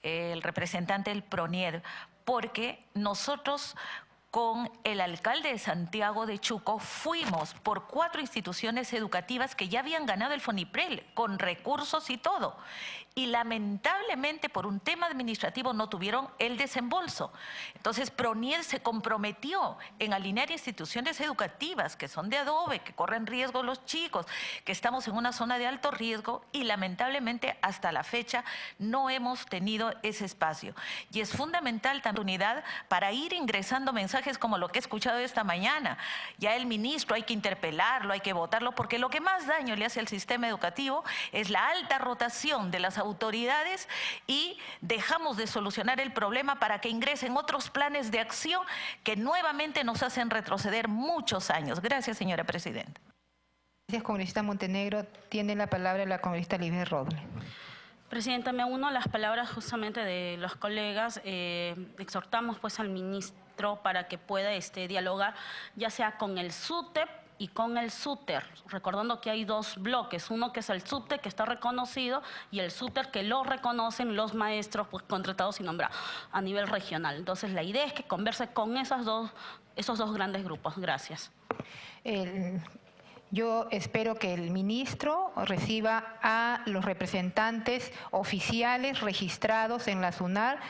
el representante del PRONIED, porque nosotros con el alcalde de Santiago de Chuco fuimos por 4 instituciones educativas que ya habían ganado el FONIPREL, con recursos y todo. Y lamentablemente por un tema administrativo no tuvieron el desembolso. Entonces PRONIED se comprometió en alinear instituciones educativas que son de adobe, que corren riesgo los chicos, que estamos en una zona de alto riesgo y lamentablemente hasta la fecha no hemos tenido ese espacio. Y es fundamental también unidad para ir ingresando mensajes como lo que he escuchado esta mañana. Ya el ministro hay que interpelarlo, hay que votarlo, porque lo que más daño le hace al sistema educativo es la alta rotación de las autoridades y dejamos de solucionar el problema para que ingresen otros planes de acción que nuevamente nos hacen retroceder muchos años. Gracias, señora presidenta. Gracias, congresista Montenegro. Tiene la palabra la congresista Lisbeth Robles. Presidenta, me uno a las palabras justamente de los colegas. Exhortamos pues al ministro para que pueda dialogar, ya sea con el SUTEP y con el SUTER, recordando que hay 2 bloques, uno que es el SUTEP que está reconocido y el SUTER que lo reconocen los maestros pues, contratados y nombrados a nivel regional. Entonces la idea es que converse con esos dos grandes grupos. Gracias. Yo espero que el ministro reciba a los representantes oficiales registrados en la SUNAR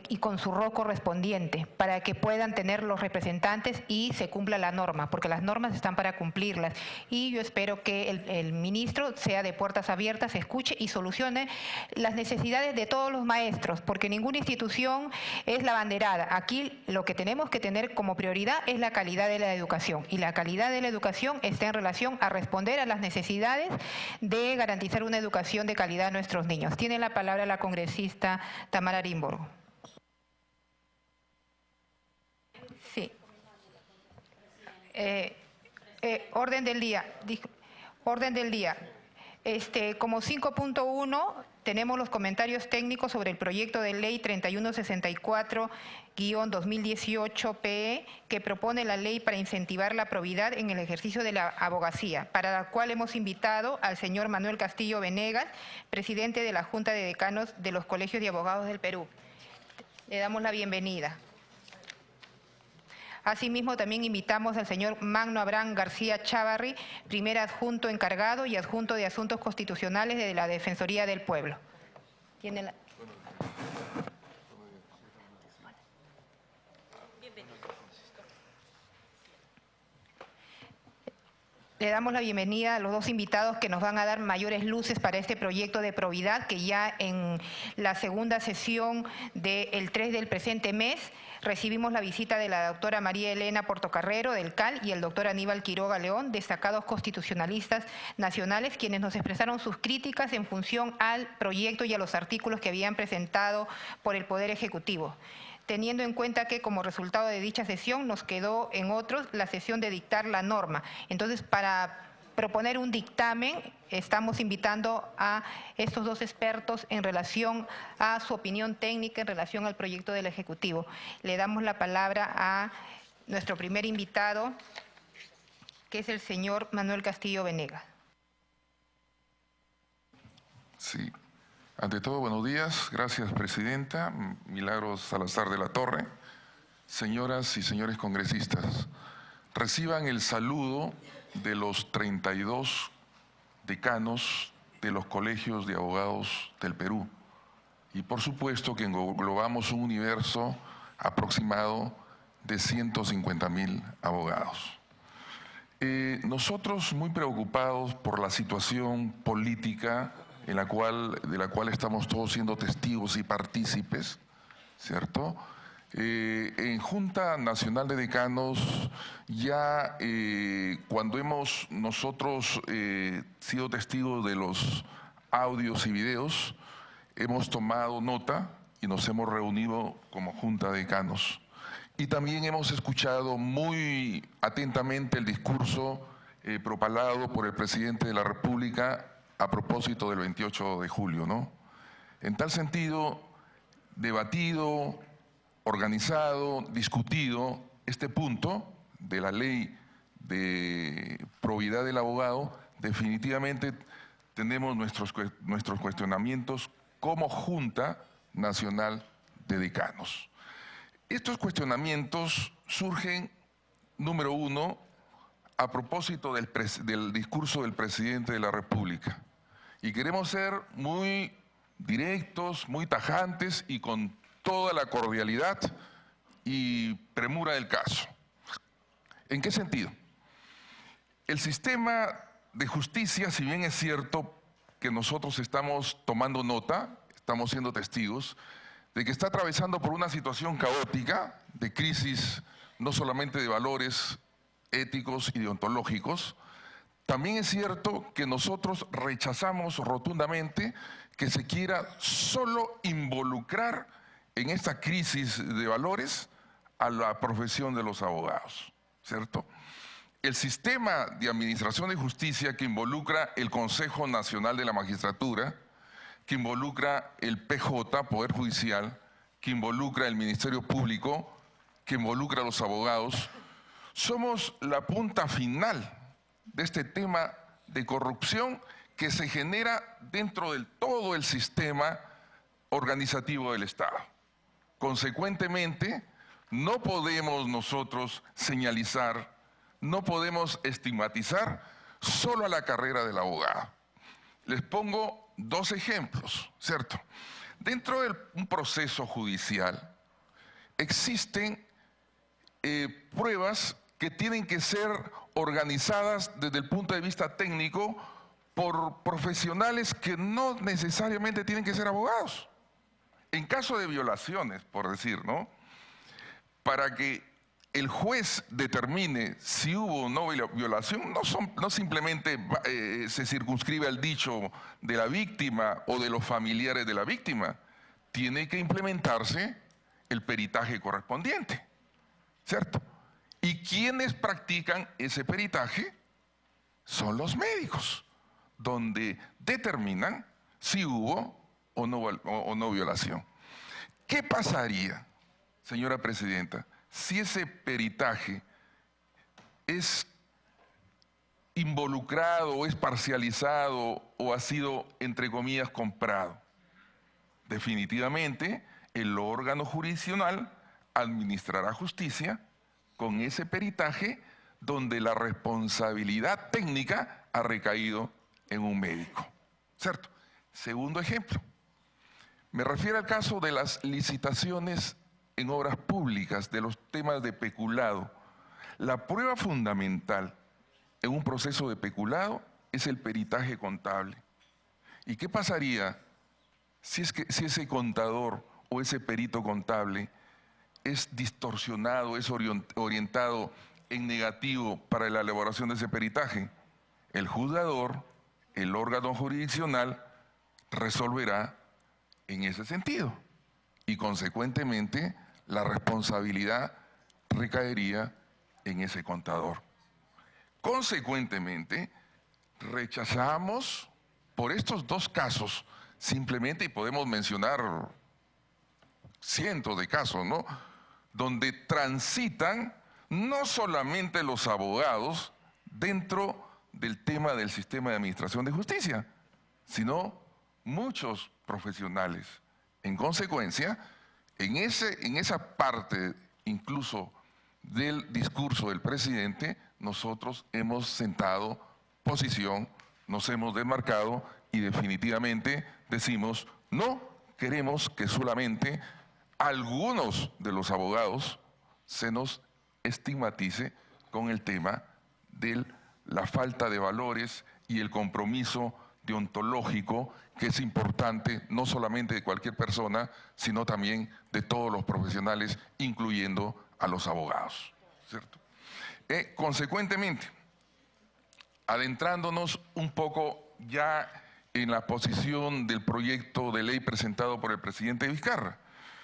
y con su rol correspondiente para que puedan tener los representantes y se cumpla la norma, porque las normas están para cumplirlas. Y yo espero que el ministro sea de puertas abiertas, escuche y solucione las necesidades de todos los maestros, porque ninguna institución es la banderada. Aquí lo que tenemos que tener como prioridad es la calidad de la educación, y la calidad de la educación está en relación a responder a las necesidades de garantizar una educación de calidad a nuestros niños. Tiene la palabra la congresista Tamara Arimborgo. Sí. Orden del día. Orden del día. Como 5.1 tenemos los comentarios técnicos sobre el proyecto de ley 3164-2018-PE que propone la ley para incentivar la probidad en el ejercicio de la abogacía, para la cual hemos invitado al señor Manuel Castillo Venegas, presidente de la Junta de Decanos de los Colegios de Abogados del Perú. Le damos la bienvenida. Asimismo, también invitamos al señor Magno Abraham García Chávarri, primer adjunto encargado y adjunto de Asuntos Constitucionales de la Defensoría del Pueblo. ¿Tiene la... Le damos la bienvenida a los dos invitados que nos van a dar mayores luces para este proyecto de probidad que ya en la segunda sesión del 3 del presente mes recibimos la visita de la doctora María Elena Portocarrero del CAL y el doctor Aníbal Quiroga León, destacados constitucionalistas nacionales, quienes nos expresaron sus críticas en función al proyecto y a los artículos que habían presentado por el Poder Ejecutivo. Teniendo en cuenta que como resultado de dicha sesión nos quedó en otros la sesión de dictar la norma. Entonces, para proponer un dictamen, estamos invitando a estos dos expertos en relación a su opinión técnica en relación al proyecto del Ejecutivo. Le damos la palabra a nuestro primer invitado, que es el señor Manuel Castillo Venegas. Sí. Ante todo, buenos días. Gracias, Presidenta. Milagros Salazar de la Torre. Señoras y señores congresistas, reciban el saludo de los 32 decanos de los colegios de abogados del Perú. Y por supuesto que englobamos un universo aproximado de 150.000 abogados. Nosotros muy preocupados por la situación política de la cual estamos todos siendo testigos y partícipes, ¿cierto? En Junta Nacional de Decanos, ya cuando hemos nosotros sido testigos de los audios y videos, hemos tomado nota y nos hemos reunido como Junta de Decanos. Y también hemos escuchado muy atentamente el discurso propalado por el Presidente de la República a propósito del 28 de julio, ¿no? En tal sentido, debatido, organizado, discutido este punto de la ley de probidad del abogado, definitivamente tenemos nuestros cuestionamientos como Junta Nacional de Decanos. Estos cuestionamientos surgen, número uno, a propósito del discurso del Presidente de la República. Y queremos ser muy directos, muy tajantes y con toda la cordialidad y premura del caso. ¿En qué sentido? El sistema de justicia, si bien es cierto que nosotros estamos tomando nota, estamos siendo testigos, de que está atravesando por una situación caótica, de crisis no solamente de valores éticos y deontológicos, también es cierto que nosotros rechazamos rotundamente que se quiera solo involucrar en esta crisis de valores a la profesión de los abogados, ¿cierto? El sistema de administración de justicia que involucra el Consejo Nacional de la Magistratura, que involucra el PJ, Poder Judicial, que involucra el Ministerio Público, que involucra a los abogados, somos la punta final de este tema de corrupción que se genera dentro de todo el sistema organizativo del Estado. Consecuentemente, no podemos nosotros señalizar, no podemos estigmatizar solo a la carrera del abogado. Les pongo dos ejemplos, ¿cierto? Dentro de un proceso judicial existen pruebas que tienen que ser organizadas desde el punto de vista técnico por profesionales que no necesariamente tienen que ser abogados. En caso de violaciones, por decir, ¿no? Para que el juez determine si hubo o no violación, no simplemente se circunscribe al dicho de la víctima o de los familiares de la víctima. Tiene que implementarse el peritaje correspondiente, ¿cierto? Y quienes practican ese peritaje son los médicos, donde determinan si hubo o no violación. ¿Qué pasaría, señora Presidenta, si ese peritaje es involucrado o es parcializado o ha sido, entre comillas, comprado? Definitivamente, el órgano jurisdiccional administrará justicia con ese peritaje donde la responsabilidad técnica ha recaído en un médico, ¿cierto? Segundo ejemplo, me refiero al caso de las licitaciones en obras públicas, de los temas de peculado. La prueba fundamental en un proceso de peculado es el peritaje contable. ¿Y qué pasaría si ese contador o ese perito contable es distorsionado, es orientado en negativo para la elaboración de ese peritaje? El juzgador, el órgano jurisdiccional, resolverá en ese sentido y consecuentemente la responsabilidad recaería en ese contador. Consecuentemente, rechazamos por estos dos casos simplemente, y podemos mencionar cientos de casos, ¿no?, donde transitan no solamente los abogados dentro del tema del sistema de administración de justicia, sino muchos profesionales. En consecuencia, en esa parte incluso del discurso del presidente, nosotros hemos sentado posición, nos hemos demarcado y definitivamente decimos, no queremos que solamente algunos de los abogados se nos estigmatice con el tema de la falta de valores y el compromiso deontológico que es importante no solamente de cualquier persona, sino también de todos los profesionales, incluyendo a los abogados, ¿cierto? Consecuentemente, adentrándonos un poco ya en la posición del proyecto de ley presentado por el presidente Vizcarra,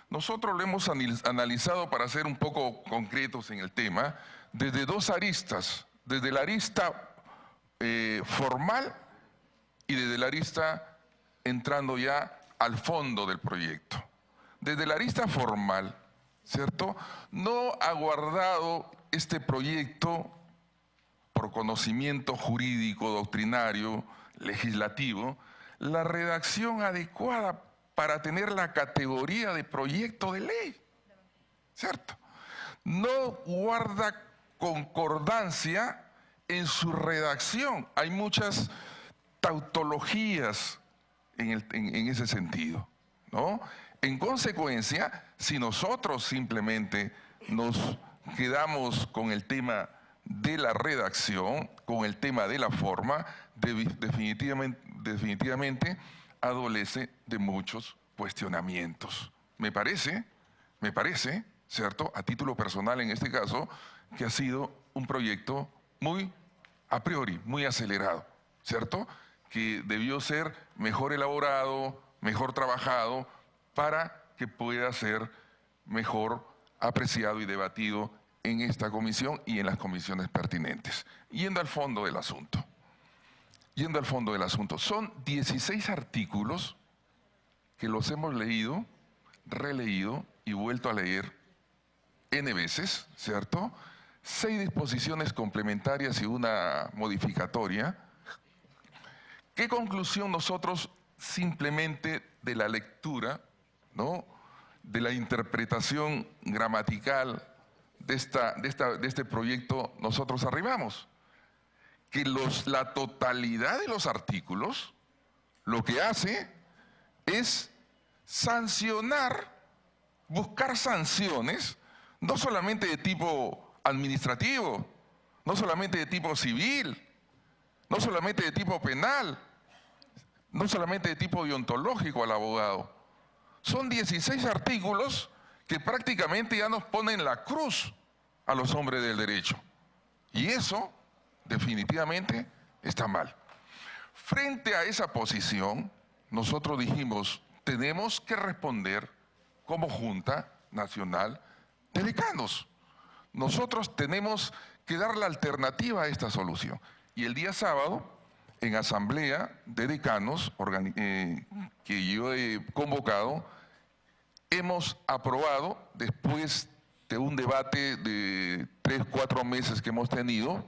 nosotros lo hemos analizado, para ser un poco concretos en el tema, desde dos aristas, desde la arista formal y desde la arista entrando ya al fondo del proyecto. Desde la arista formal, ¿cierto?, no ha guardado este proyecto por conocimiento jurídico, doctrinario, legislativo, la redacción adecuada para tener la categoría de proyecto de ley, ¿cierto? No guarda concordancia en su redacción. Hay muchas tautologías en ese sentido, ¿no? En consecuencia, si nosotros simplemente nos quedamos con el tema de la redacción, con el tema de la forma, definitivamente adolece de muchos cuestionamientos. Me parece, ¿cierto?, a título personal en este caso, que ha sido un proyecto muy, a priori, muy acelerado, ¿cierto?, que debió ser mejor elaborado, mejor trabajado, para que pueda ser mejor apreciado y debatido en esta comisión y en las comisiones pertinentes. Yendo al fondo del asunto. Son 16 artículos que los hemos leído, releído y vuelto a leer N veces, ¿cierto? 6 disposiciones complementarias y una modificatoria. ¿Qué conclusión nosotros simplemente de la lectura, ¿no?, de la interpretación gramatical de este proyecto nosotros arribamos? Que la totalidad de los artículos lo que hace es sancionar, buscar sanciones, no solamente de tipo administrativo, no solamente de tipo civil, no solamente de tipo penal, no solamente de tipo deontológico al abogado. Son 16 artículos que prácticamente ya nos ponen la cruz a los hombres del derecho. Y eso definitivamente está mal. Frente a esa posición, nosotros dijimos, tenemos que responder como Junta Nacional de Decanos. Nosotros tenemos que dar la alternativa a esta solución. Y el día sábado, en asamblea de decanos que yo he convocado, hemos aprobado, después de un debate de 3-4 meses que hemos tenido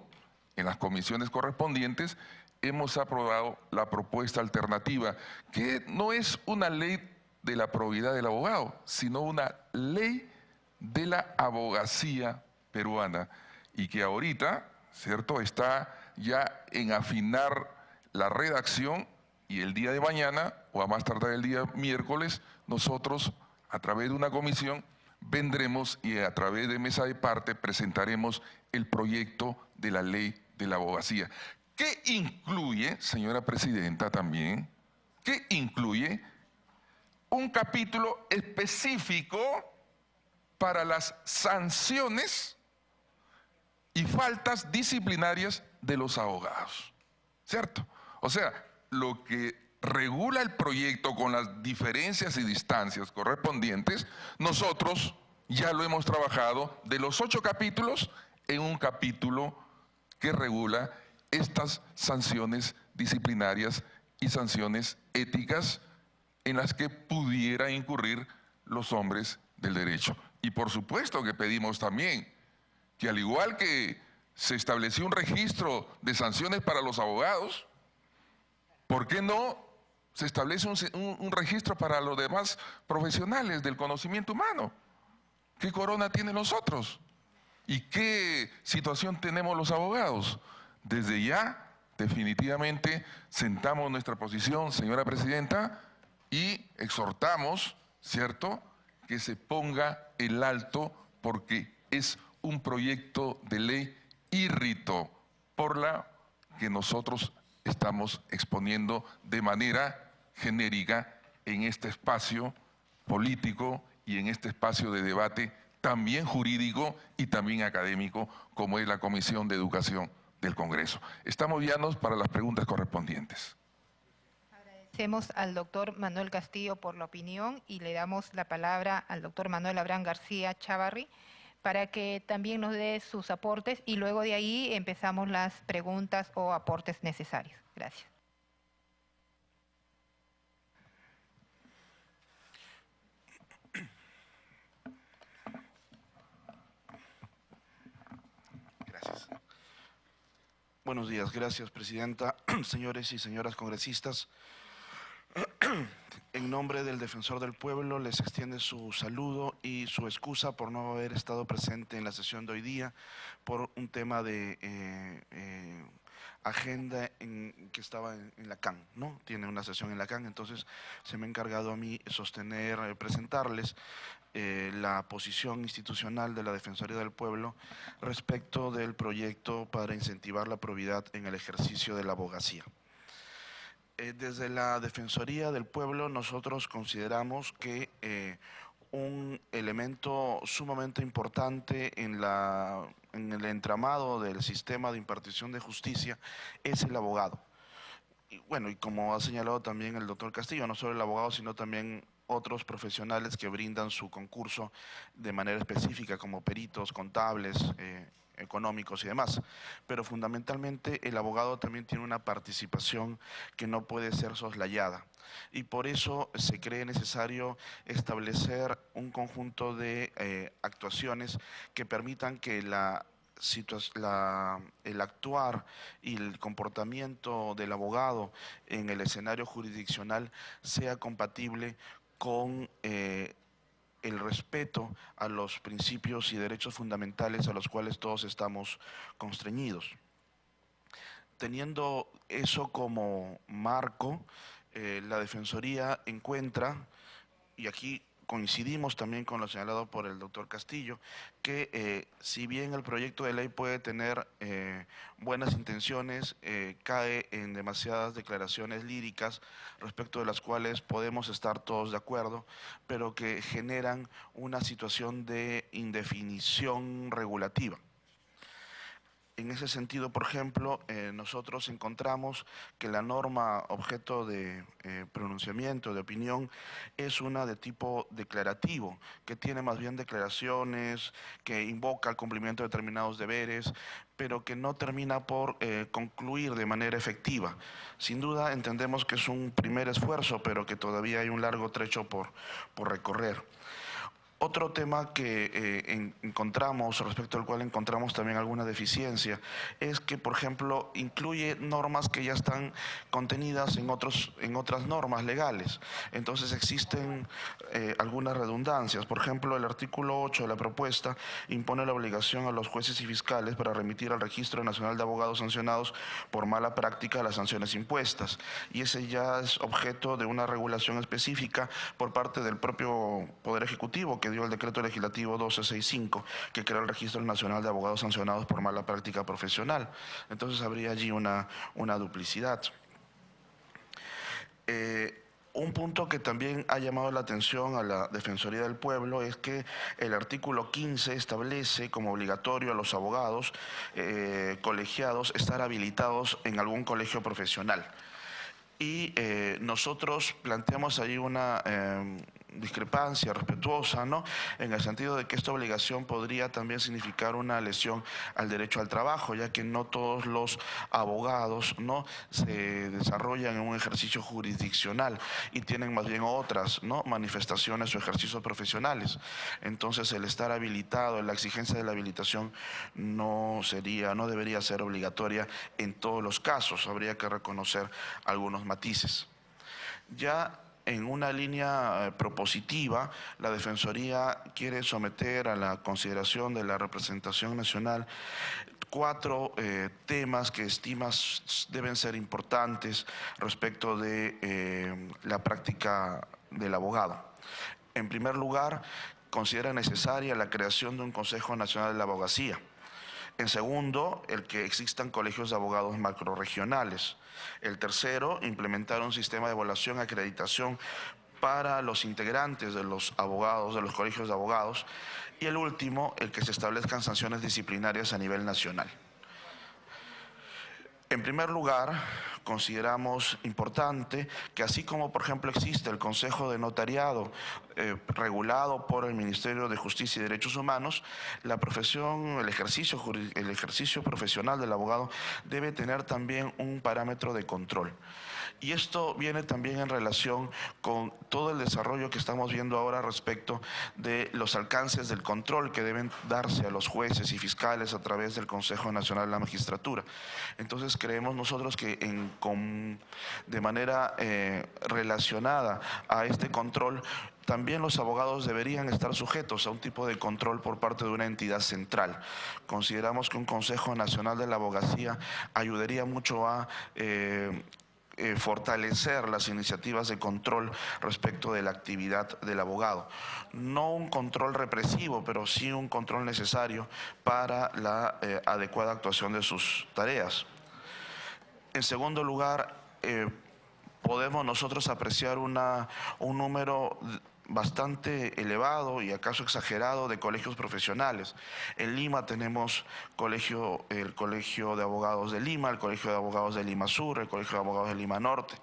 en las comisiones correspondientes, hemos aprobado la propuesta alternativa, que no es una ley de la probidad del abogado, sino una ley de la abogacía peruana, y que ahorita, ¿cierto?, está ya en afinar la redacción, y el día de mañana, o a más tardar el día miércoles, nosotros, a través de una comisión, vendremos y a través de mesa de parte presentaremos el proyecto de la ley de la abogacía. ¿Qué incluye, señora presidenta, también? ¿Qué incluye? Un capítulo específico para las sanciones y faltas disciplinarias de los abogados, ¿cierto? O sea, lo que regula el proyecto con las diferencias y distancias correspondientes, nosotros ya lo hemos trabajado de los 8 capítulos en un capítulo que regula estas sanciones disciplinarias y sanciones éticas en las que pudiera incurrir los hombres del derecho. Y por supuesto que pedimos también que al igual que se estableció un registro de sanciones para los abogados, ¿por qué no se establece un registro para los demás profesionales del conocimiento humano? ¿Qué corona tienen los otros? ¿Y qué situación tenemos los abogados? Desde ya, definitivamente, sentamos nuestra posición, señora presidenta, y exhortamos, ¿cierto?, que se ponga el alto porque es un proyecto de ley írrito por la que nosotros estamos exponiendo de manera genérica en este espacio político y en este espacio de debate también jurídico y también académico como es la Comisión de Educación del Congreso. Estamos llanos para las preguntas correspondientes. Agradecemos al doctor Manuel Castillo por la opinión y le damos la palabra al doctor Manuel Abraham García Chávarri para que también nos dé sus aportes y luego de ahí empezamos las preguntas o aportes necesarios. Gracias. Gracias. Buenos días, gracias, presidenta. Señores y señoras congresistas, en nombre del Defensor del Pueblo les extiende su saludo y su excusa por no haber estado presente en la sesión de hoy día por un tema de agenda que estaba en la CAN, ¿no? Tiene una sesión en la CAN, entonces se me ha encargado a mí sostener, presentarles la posición institucional de la Defensoría del Pueblo respecto del proyecto para incentivar la probidad en el ejercicio de la abogacía. Desde la Defensoría del Pueblo nosotros consideramos que un elemento sumamente importante en el entramado del sistema de impartición de justicia es el abogado. Y bueno, y como ha señalado también el doctor Castillo, no solo el abogado, sino también otros profesionales que brindan su concurso de manera específica, como peritos, contables, económicos y demás. Pero fundamentalmente el abogado también tiene una participación que no puede ser soslayada. Y por eso se cree necesario establecer un conjunto de actuaciones que permitan que el actuar y el comportamiento del abogado en el escenario jurisdiccional sea compatible con el respeto a los principios y derechos fundamentales a los cuales todos estamos constreñidos. Teniendo eso como marco, la Defensoría encuentra, y aquí coincidimos también con lo señalado por el doctor Castillo, que si bien el proyecto de ley puede tener buenas intenciones, cae en demasiadas declaraciones líricas respecto de las cuales podemos estar todos de acuerdo, pero que generan una situación de indefinición regulativa. En ese sentido, por ejemplo, nosotros encontramos que la norma objeto de pronunciamiento, de opinión, es una de tipo declarativo, que tiene más bien declaraciones, que invoca el cumplimiento de determinados deberes, pero que no termina por concluir de manera efectiva. Sin duda entendemos que es un primer esfuerzo, pero que todavía hay un largo trecho por recorrer. Otro tema que encontramos, respecto al cual encontramos también alguna deficiencia, es que, por ejemplo, incluye normas que ya están contenidas en otras normas legales. Entonces existen algunas redundancias. Por ejemplo, el artículo 8 de la propuesta impone la obligación a los jueces y fiscales para remitir al Registro Nacional de Abogados sancionados por mala práctica las sanciones impuestas. Y ese ya es objeto de una regulación específica por parte del propio Poder Ejecutivo, que dio el decreto legislativo 1265, que crea el Registro Nacional de Abogados Sancionados por Mala Práctica Profesional. Entonces habría allí una duplicidad. Un punto que también ha llamado la atención a la Defensoría del Pueblo es que el artículo 15 establece como obligatorio a los abogados colegiados estar habilitados en algún colegio profesional. Y nosotros planteamos ahí una discrepancia respetuosa, ¿no? En el sentido de que esta obligación podría también significar una lesión al derecho al trabajo, ya que no todos los abogados, ¿no?, se desarrollan en un ejercicio jurisdiccional y tienen más bien otras, ¿no?, manifestaciones o ejercicios profesionales. Entonces, el estar habilitado, la exigencia de la habilitación no debería ser obligatoria en todos los casos. Habría que reconocer algunos matices. Ya en una línea propositiva, la Defensoría quiere someter a la consideración de la representación nacional 4 temas que estima deben ser importantes respecto de la práctica del abogado. En primer lugar, considera necesaria la creación de un Consejo Nacional de la Abogacía. En segundo, el que existan colegios de abogados macrorregionales. El tercero, implementar un sistema de evaluación y acreditación para los integrantes de los abogados, de los colegios de abogados. Y el último, el que se establezcan sanciones disciplinarias a nivel nacional. En primer lugar, consideramos importante que así como, por ejemplo, existe el Consejo de Notariado regulado por el Ministerio de Justicia y Derechos Humanos, la profesión, el ejercicio profesional del abogado debe tener también un parámetro de control. Y esto viene también en relación con todo el desarrollo que estamos viendo ahora respecto de los alcances del control que deben darse a los jueces y fiscales a través del Consejo Nacional de la Magistratura. Entonces creemos nosotros que de manera relacionada a este control, también los abogados deberían estar sujetos a un tipo de control por parte de una entidad central. Consideramos que un Consejo Nacional de la Abogacía ayudaría mucho a fortalecer las iniciativas de control respecto de la actividad del abogado. No un control represivo, pero sí un control necesario para la adecuada actuación de sus tareas. En segundo lugar, podemos nosotros apreciar un número bastante elevado y acaso exagerado de colegios profesionales. En Lima tenemos el Colegio de Abogados de Lima, el Colegio de Abogados de Lima Sur, el Colegio de Abogados de Lima Norte.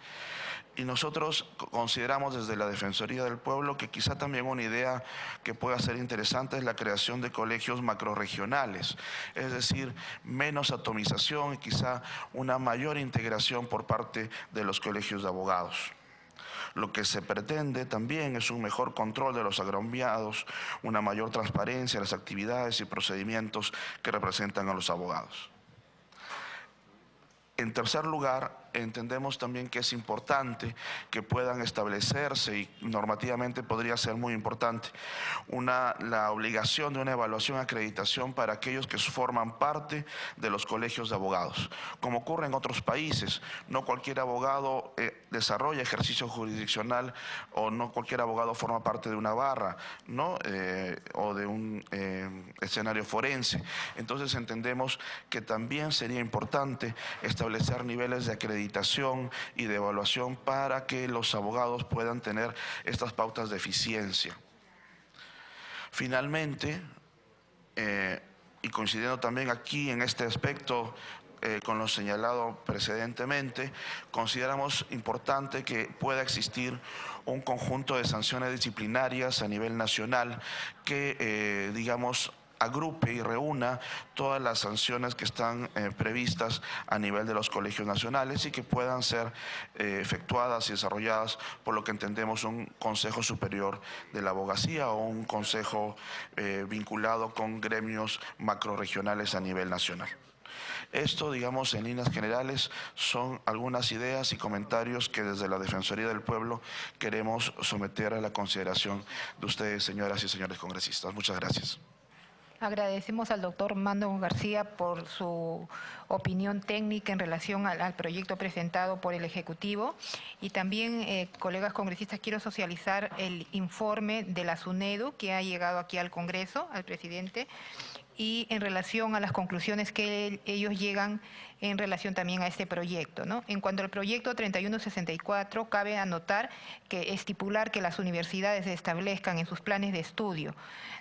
Y nosotros consideramos desde la Defensoría del Pueblo que quizá también una idea que pueda ser interesante es la creación de colegios macrorregionales, es decir, menos atomización y quizá una mayor integración por parte de los colegios de abogados. Lo que se pretende también es un mejor control de los agraviados, una mayor transparencia en las actividades y procedimientos que representan a los abogados. En tercer lugar, entendemos también que es importante que puedan establecerse, y normativamente podría ser muy importante, la obligación de una evaluación y acreditación para aquellos que forman parte de los colegios de abogados. Como ocurre en otros países, no cualquier abogado desarrolla ejercicio jurisdiccional o no cualquier abogado forma parte de una barra, ¿no? O de un escenario forense. Entonces entendemos que también sería importante establecer niveles de acreditación y de evaluación para que los abogados puedan tener estas pautas de eficiencia. Finalmente, y coincidiendo también aquí en este aspecto con lo señalado precedentemente, consideramos importante que pueda existir un conjunto de sanciones disciplinarias a nivel nacional que, digamos, agrupe y reúna todas las sanciones que están previstas a nivel de los colegios nacionales y que puedan ser efectuadas y desarrolladas por lo que entendemos un Consejo Superior de la Abogacía o un consejo vinculado con gremios macrorregionales a nivel nacional. Esto, digamos, en líneas generales, son algunas ideas y comentarios que desde la Defensoría del Pueblo queremos someter a la consideración de ustedes, señoras y señores congresistas. Muchas gracias. Agradecemos al doctor Mando García por su opinión técnica en relación al proyecto presentado por el Ejecutivo y también, colegas congresistas, quiero socializar el informe de la SUNEDU que ha llegado aquí al Congreso, al presidente, y en relación a las conclusiones que ellos llegan en relación también a este proyecto, ¿no? En cuanto al proyecto 3164, cabe anotar que estipular que las universidades establezcan en sus planes de estudio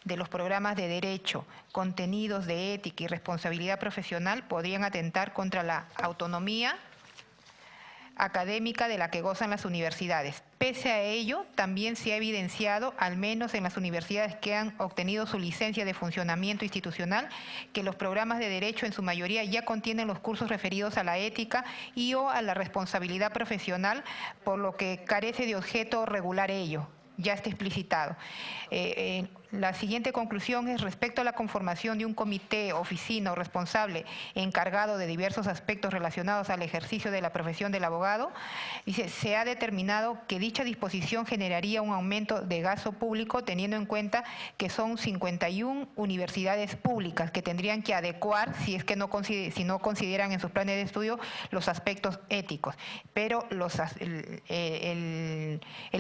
de los programas de derecho, contenidos de ética y responsabilidad profesional podrían atentar contra la autonomía académica de la que gozan las universidades. Pese a ello, también se ha evidenciado, al menos en las universidades que han obtenido su licencia de funcionamiento institucional, que los programas de derecho en su mayoría ya contienen los cursos referidos a la ética y o a la responsabilidad profesional, por lo que carece de objeto regular ello. Ya está explicitado. La siguiente conclusión es respecto a la conformación de un comité, oficina o responsable encargado de diversos aspectos relacionados al ejercicio de la profesión del abogado. Dice, se ha determinado que dicha disposición generaría un aumento de gasto público teniendo en cuenta que son 51 universidades públicas que tendrían que adecuar, si no consideran en sus planes de estudio los aspectos éticos. Pero el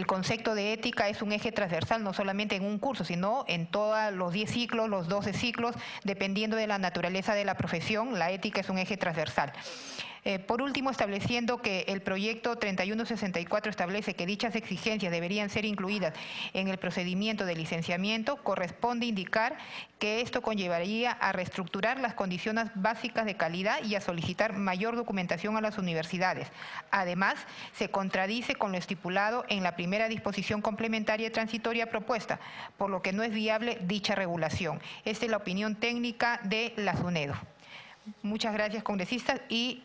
concepto de ética es un eje transversal, no solamente en un curso, sino en todos los 10 ciclos, los 12 ciclos, dependiendo de la naturaleza de la profesión, la ética es un eje transversal. Por último, estableciendo que el proyecto 3164 establece que dichas exigencias deberían ser incluidas en el procedimiento de licenciamiento, corresponde indicar que esto conllevaría a reestructurar las condiciones básicas de calidad y a solicitar mayor documentación a las universidades. Además, se contradice con lo estipulado en la primera disposición complementaria y transitoria propuesta, por lo que no es viable dicha regulación. Esta es la opinión técnica de la SUNEDU. Muchas gracias, congresistas, y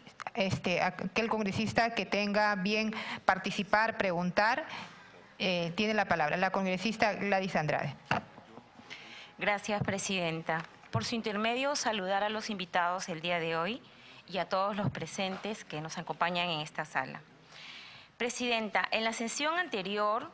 aquel congresista que tenga bien participar, preguntar, tiene la palabra. La congresista Gladys Andrade. Gracias, presidenta. Por su intermedio, saludar a los invitados el día de hoy y a todos los presentes que nos acompañan en esta sala. Presidenta, en la sesión anterior,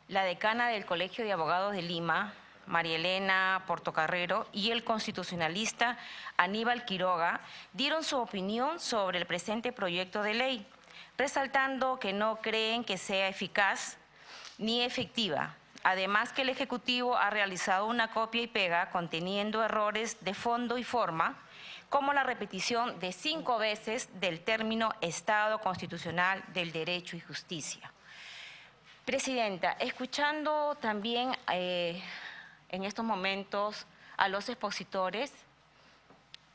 la decana del Colegio de Abogados de Lima, María Elena Portocarrero, y el constitucionalista Aníbal Quiroga dieron su opinión sobre el presente proyecto de ley, resaltando que no creen que sea eficaz ni efectiva. Además, que el Ejecutivo ha realizado una copia y pega conteniendo errores de fondo y forma, como la repetición de 5 veces del término Estado Constitucional del Derecho y Justicia. Presidenta, escuchando también en estos momentos a los expositores,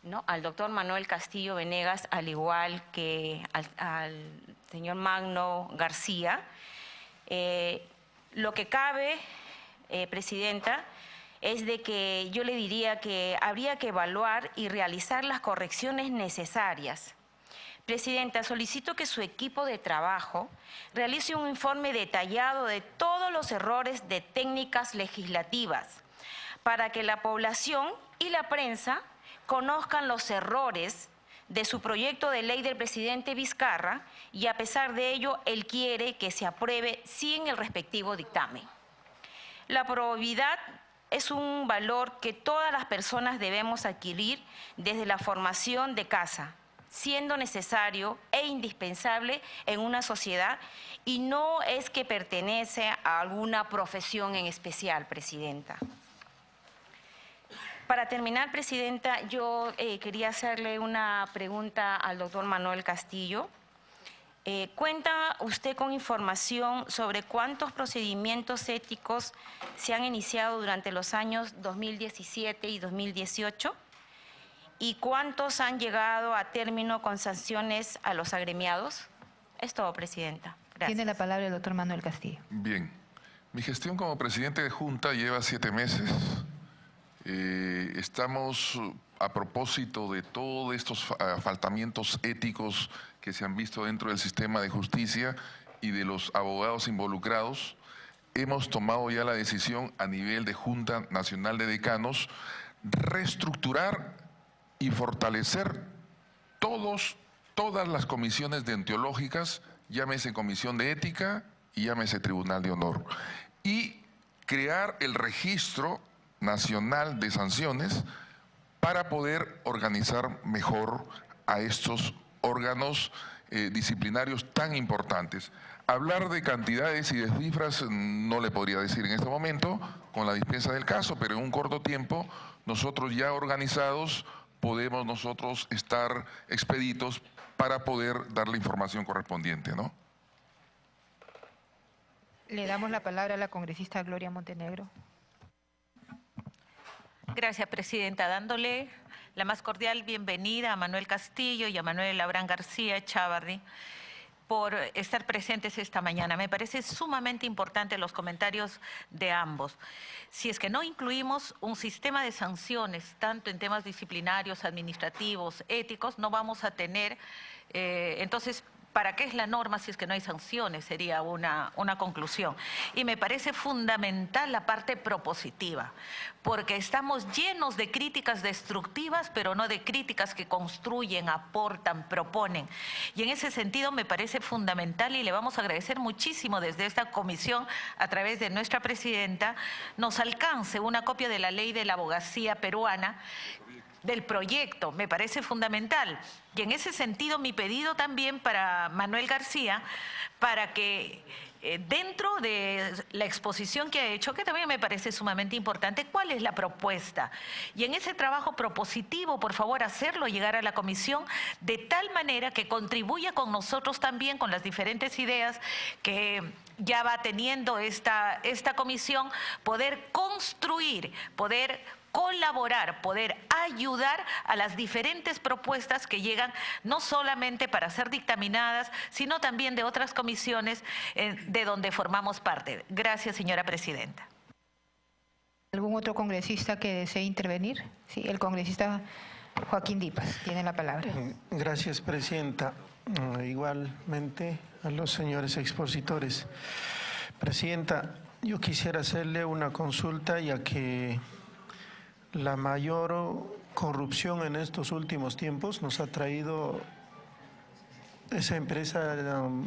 ¿no?, al doctor Manuel Castillo Venegas, al igual que al señor Magno García, lo que cabe, presidenta, es de que yo le diría que habría que evaluar y realizar las correcciones necesarias. Presidenta, solicito que su equipo de trabajo realice un informe detallado de todos los errores de técnicas legislativas para que la población y la prensa conozcan los errores de su proyecto de ley del presidente Vizcarra, y a pesar de ello, él quiere que se apruebe sin el respectivo dictamen. La probidad es un valor que todas las personas debemos adquirir desde la formación de casa, siendo necesario e indispensable en una sociedad, y no es que pertenece a alguna profesión en especial, presidenta. Para terminar, presidenta, yo quería hacerle una pregunta al doctor Manuel Castillo. ¿Cuenta usted con información sobre cuántos procedimientos éticos se han iniciado durante los años 2017 y 2018? ¿Y cuántos han llegado a término con sanciones a los agremiados? Es todo, presidenta. Gracias. Tiene la palabra el doctor Manuel Castillo. Bien. Mi gestión como presidente de Junta lleva 7 meses. Estamos, a propósito de todos estos faltamientos éticos que se han visto dentro del sistema de justicia y de los abogados involucrados, hemos tomado ya la decisión a nivel de Junta Nacional de Decanos reestructurar y fortalecer todas las comisiones deontológicas, llámese Comisión de Ética y llámese Tribunal de Honor, y crear el registro Nacional de Sanciones para poder organizar mejor a estos órganos disciplinarios tan importantes. Hablar de cantidades y de cifras no le podría decir en este momento con la dispensa del caso, pero en un corto tiempo nosotros ya organizados podemos nosotros estar expeditos para poder dar la información correspondiente, ¿no? Le damos la palabra a la congresista Gloria Montenegro. Gracias, presidenta. Dándole la más cordial bienvenida a Manuel Castillo y a Manuel Abraham García Echavarri por estar presentes esta mañana. Me parece sumamente importante los comentarios de ambos. Si es que no incluimos un sistema de sanciones, tanto en temas disciplinarios, administrativos, éticos, no vamos a tener, entonces, ¿para qué es la norma si es que no hay sanciones? Sería una conclusión. Y me parece fundamental la parte propositiva, porque estamos llenos de críticas destructivas, pero no de críticas que construyen, aportan, proponen. Y en ese sentido me parece fundamental y le vamos a agradecer muchísimo desde esta comisión, a través de nuestra presidenta, nos alcance una copia de la ley de la abogacía peruana, del proyecto, me parece fundamental. Y en ese sentido mi pedido también para Manuel García, para que dentro de la exposición que ha hecho, que también me parece sumamente importante, ¿cuál es la propuesta? Y en ese trabajo propositivo, por favor, hacerlo llegar a la comisión de tal manera que contribuya con nosotros también, con las diferentes ideas que ya va teniendo esta comisión, poder construir, poder colaborar, poder ayudar a las diferentes propuestas que llegan, no solamente para ser dictaminadas, sino también de otras comisiones de donde formamos parte. Gracias, señora presidenta. ¿Algún otro congresista que desee intervenir? Sí, el congresista Joaquín Dipas tiene la palabra. Gracias, presidenta. Igualmente a los señores expositores. Presidenta, yo quisiera hacerle una consulta, ya que la mayor corrupción en estos últimos tiempos nos ha traído esa empresa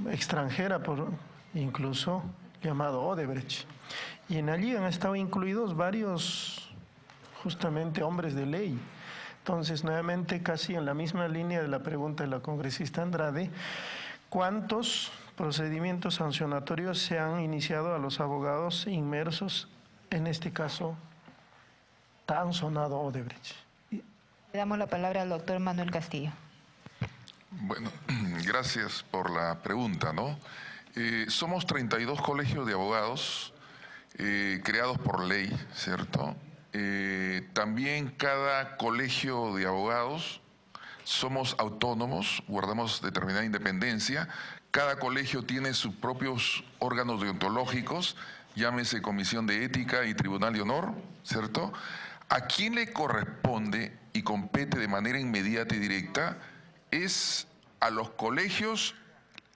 extranjera, incluso llamado Odebrecht. Y en allí han estado incluidos varios, justamente, hombres de ley. Entonces, nuevamente, casi en la misma línea de la pregunta de la congresista Andrade, ¿cuántos procedimientos sancionatorios se han iniciado a los abogados inmersos en este caso tan sonado Odebrecht? Le damos la palabra al doctor Manuel Castillo. Bueno, gracias por la pregunta, ¿no? Somos 32 colegios de abogados creados por ley, ¿cierto? También cada colegio de abogados somos autónomos, guardamos determinada independencia. Cada colegio tiene sus propios órganos deontológicos, llámese Comisión de Ética y Tribunal de Honor, ¿cierto? A quien le corresponde y compete de manera inmediata y directa es a los colegios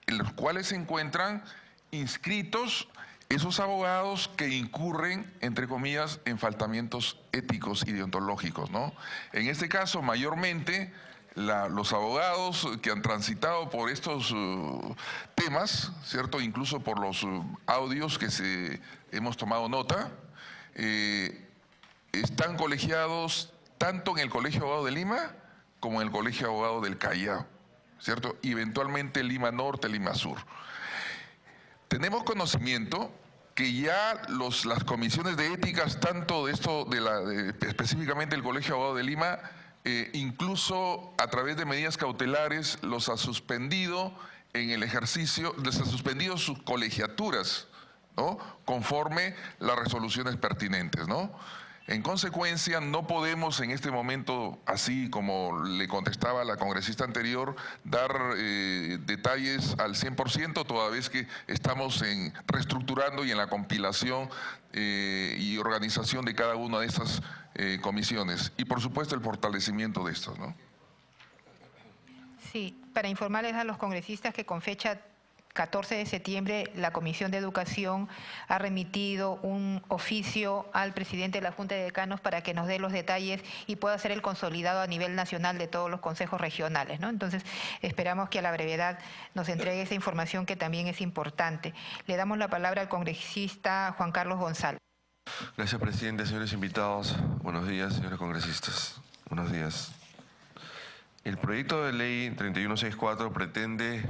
en los cuales se encuentran inscritos esos abogados que incurren, entre comillas, en faltamientos éticos y deontológicos, ¿no? En este caso, mayormente, los abogados que han transitado por estos temas, ¿cierto? Incluso por los audios que hemos tomado nota, están colegiados tanto en el Colegio de Abogados de Lima como en el Colegio de Abogados del Callao, ¿cierto? Y eventualmente Lima Norte, Lima Sur. Tenemos conocimiento que ya las comisiones de éticas, tanto de esto, específicamente el Colegio de Abogados de Lima, incluso a través de medidas cautelares, los ha suspendido en el ejercicio, les ha suspendido sus colegiaturas, ¿no? Conforme las resoluciones pertinentes, ¿no? En consecuencia, no podemos en este momento, así como le contestaba a la congresista anterior, dar detalles al 100%, toda vez que estamos reestructurando y en la compilación y organización de cada una de estas comisiones. Y por supuesto el fortalecimiento de estas, ¿no? Sí, para informarles a los congresistas que con fecha 14 de septiembre, la Comisión de Educación ha remitido un oficio al presidente de la Junta de Decanos para que nos dé los detalles y pueda hacer el consolidado a nivel nacional de todos los consejos regionales, ¿no? Entonces, esperamos que a la brevedad nos entregue esa información que también es importante. Le damos la palabra al congresista Juan Carlos González. Gracias, presidente. Señores invitados, buenos días, señores congresistas. Buenos días. El proyecto de ley 3164 pretende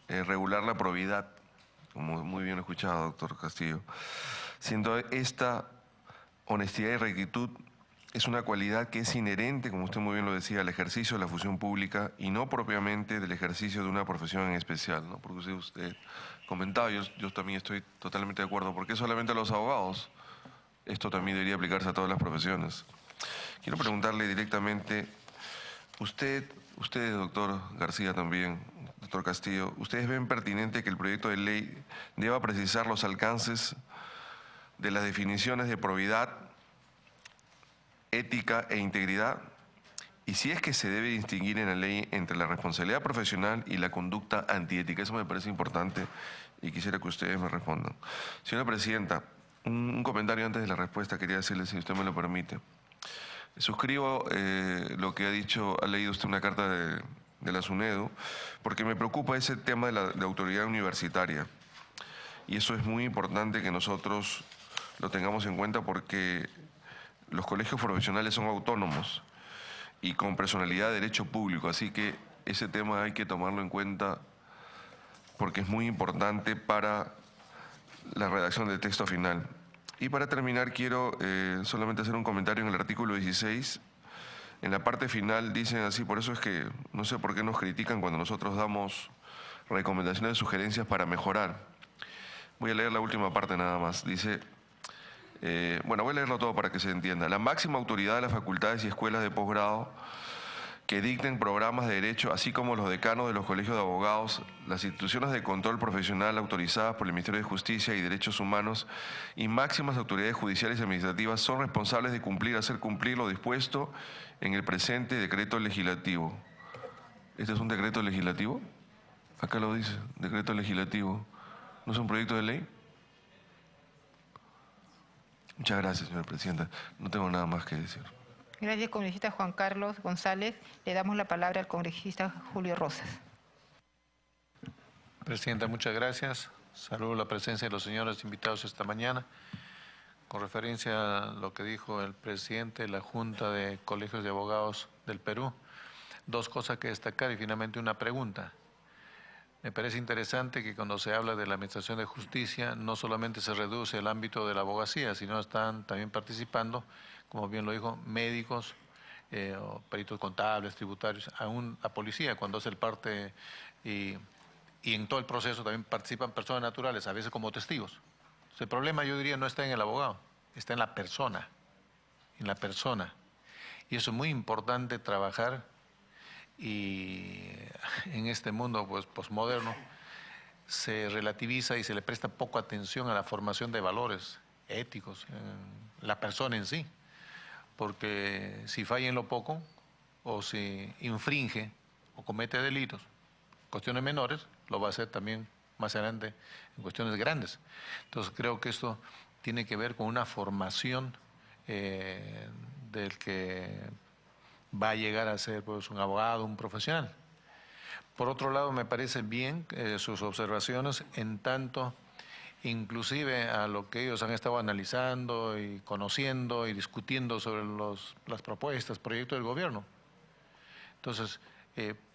regular la probidad, como muy bien escuchado, doctor Castillo, siendo esta honestidad y rectitud es una cualidad que es inherente, como usted muy bien lo decía, al ejercicio de la función pública y no propiamente del ejercicio de una profesión en especial, ¿no? Porque usted comentaba, yo también estoy totalmente de acuerdo, ¿por qué solamente a los abogados? Esto también debería aplicarse a todas las profesiones. Quiero preguntarle directamente, usted, doctor García también, doctor Castillo, ¿ustedes ven pertinente que el proyecto de ley deba precisar los alcances de las definiciones de probidad, ética e integridad? Y si es que se debe distinguir en la ley entre la responsabilidad profesional y la conducta antiética. Eso me parece importante y quisiera que ustedes me respondan. Señora Presidenta, un comentario antes de la respuesta quería decirle, si usted me lo permite. Suscribo lo que ha dicho, ha leído usted una carta de la SUNEDU, porque me preocupa ese tema de la autoridad universitaria. Y eso es muy importante que nosotros lo tengamos en cuenta porque los colegios profesionales son autónomos y con personalidad de derecho público, así que ese tema hay que tomarlo en cuenta porque es muy importante para la redacción del texto final. Y para terminar quiero solamente hacer un comentario en el artículo 16. En la parte final dicen así, por eso es que no sé por qué nos critican cuando nosotros damos recomendaciones, sugerencias para mejorar. Voy a leer la última parte nada más. Dice, bueno, voy a leerlo todo para que se entienda. La máxima autoridad de las facultades y escuelas de posgrado que dicten programas de derecho, así como los decanos de los colegios de abogados, las instituciones de control profesional autorizadas por el Ministerio de Justicia y Derechos Humanos y máximas autoridades judiciales y administrativas son responsables de hacer cumplir lo dispuesto en el presente decreto legislativo. ¿Este es un decreto legislativo? Acá lo dice, decreto legislativo. ¿No es un proyecto de ley? Muchas gracias, señora Presidenta. No tengo nada más que decir. Gracias, congresista Juan Carlos González. Le damos la palabra al congresista Julio Rosas. Presidenta, muchas gracias. Saludo la presencia de los señores invitados esta mañana. Con referencia a lo que dijo el presidente de la Junta de Colegios de Abogados del Perú, dos cosas que destacar y finalmente una pregunta. Me parece interesante que cuando se habla de la Administración de Justicia no solamente se reduce el ámbito de la abogacía, sino están también participando, como bien lo dijo, médicos, o peritos contables, tributarios, aún la policía cuando hace el parte y en todo el proceso también participan personas naturales, a veces como testigos. Entonces, el problema yo diría no está en el abogado, está en la persona, Y eso es muy importante trabajar y en este mundo pues posmoderno se relativiza y se le presta poca atención a la formación de valores éticos, en la persona en sí. Porque si falla en lo poco, o si infringe o comete delitos, cuestiones menores, lo va a hacer también más adelante en cuestiones grandes. Entonces creo que esto tiene que ver con una formación del que va a llegar a ser pues, un abogado, un profesional. Por otro lado, me parece bien sus observaciones en tanto inclusive a lo que ellos han estado analizando y conociendo y discutiendo sobre las propuestas, proyectos del gobierno. Entonces,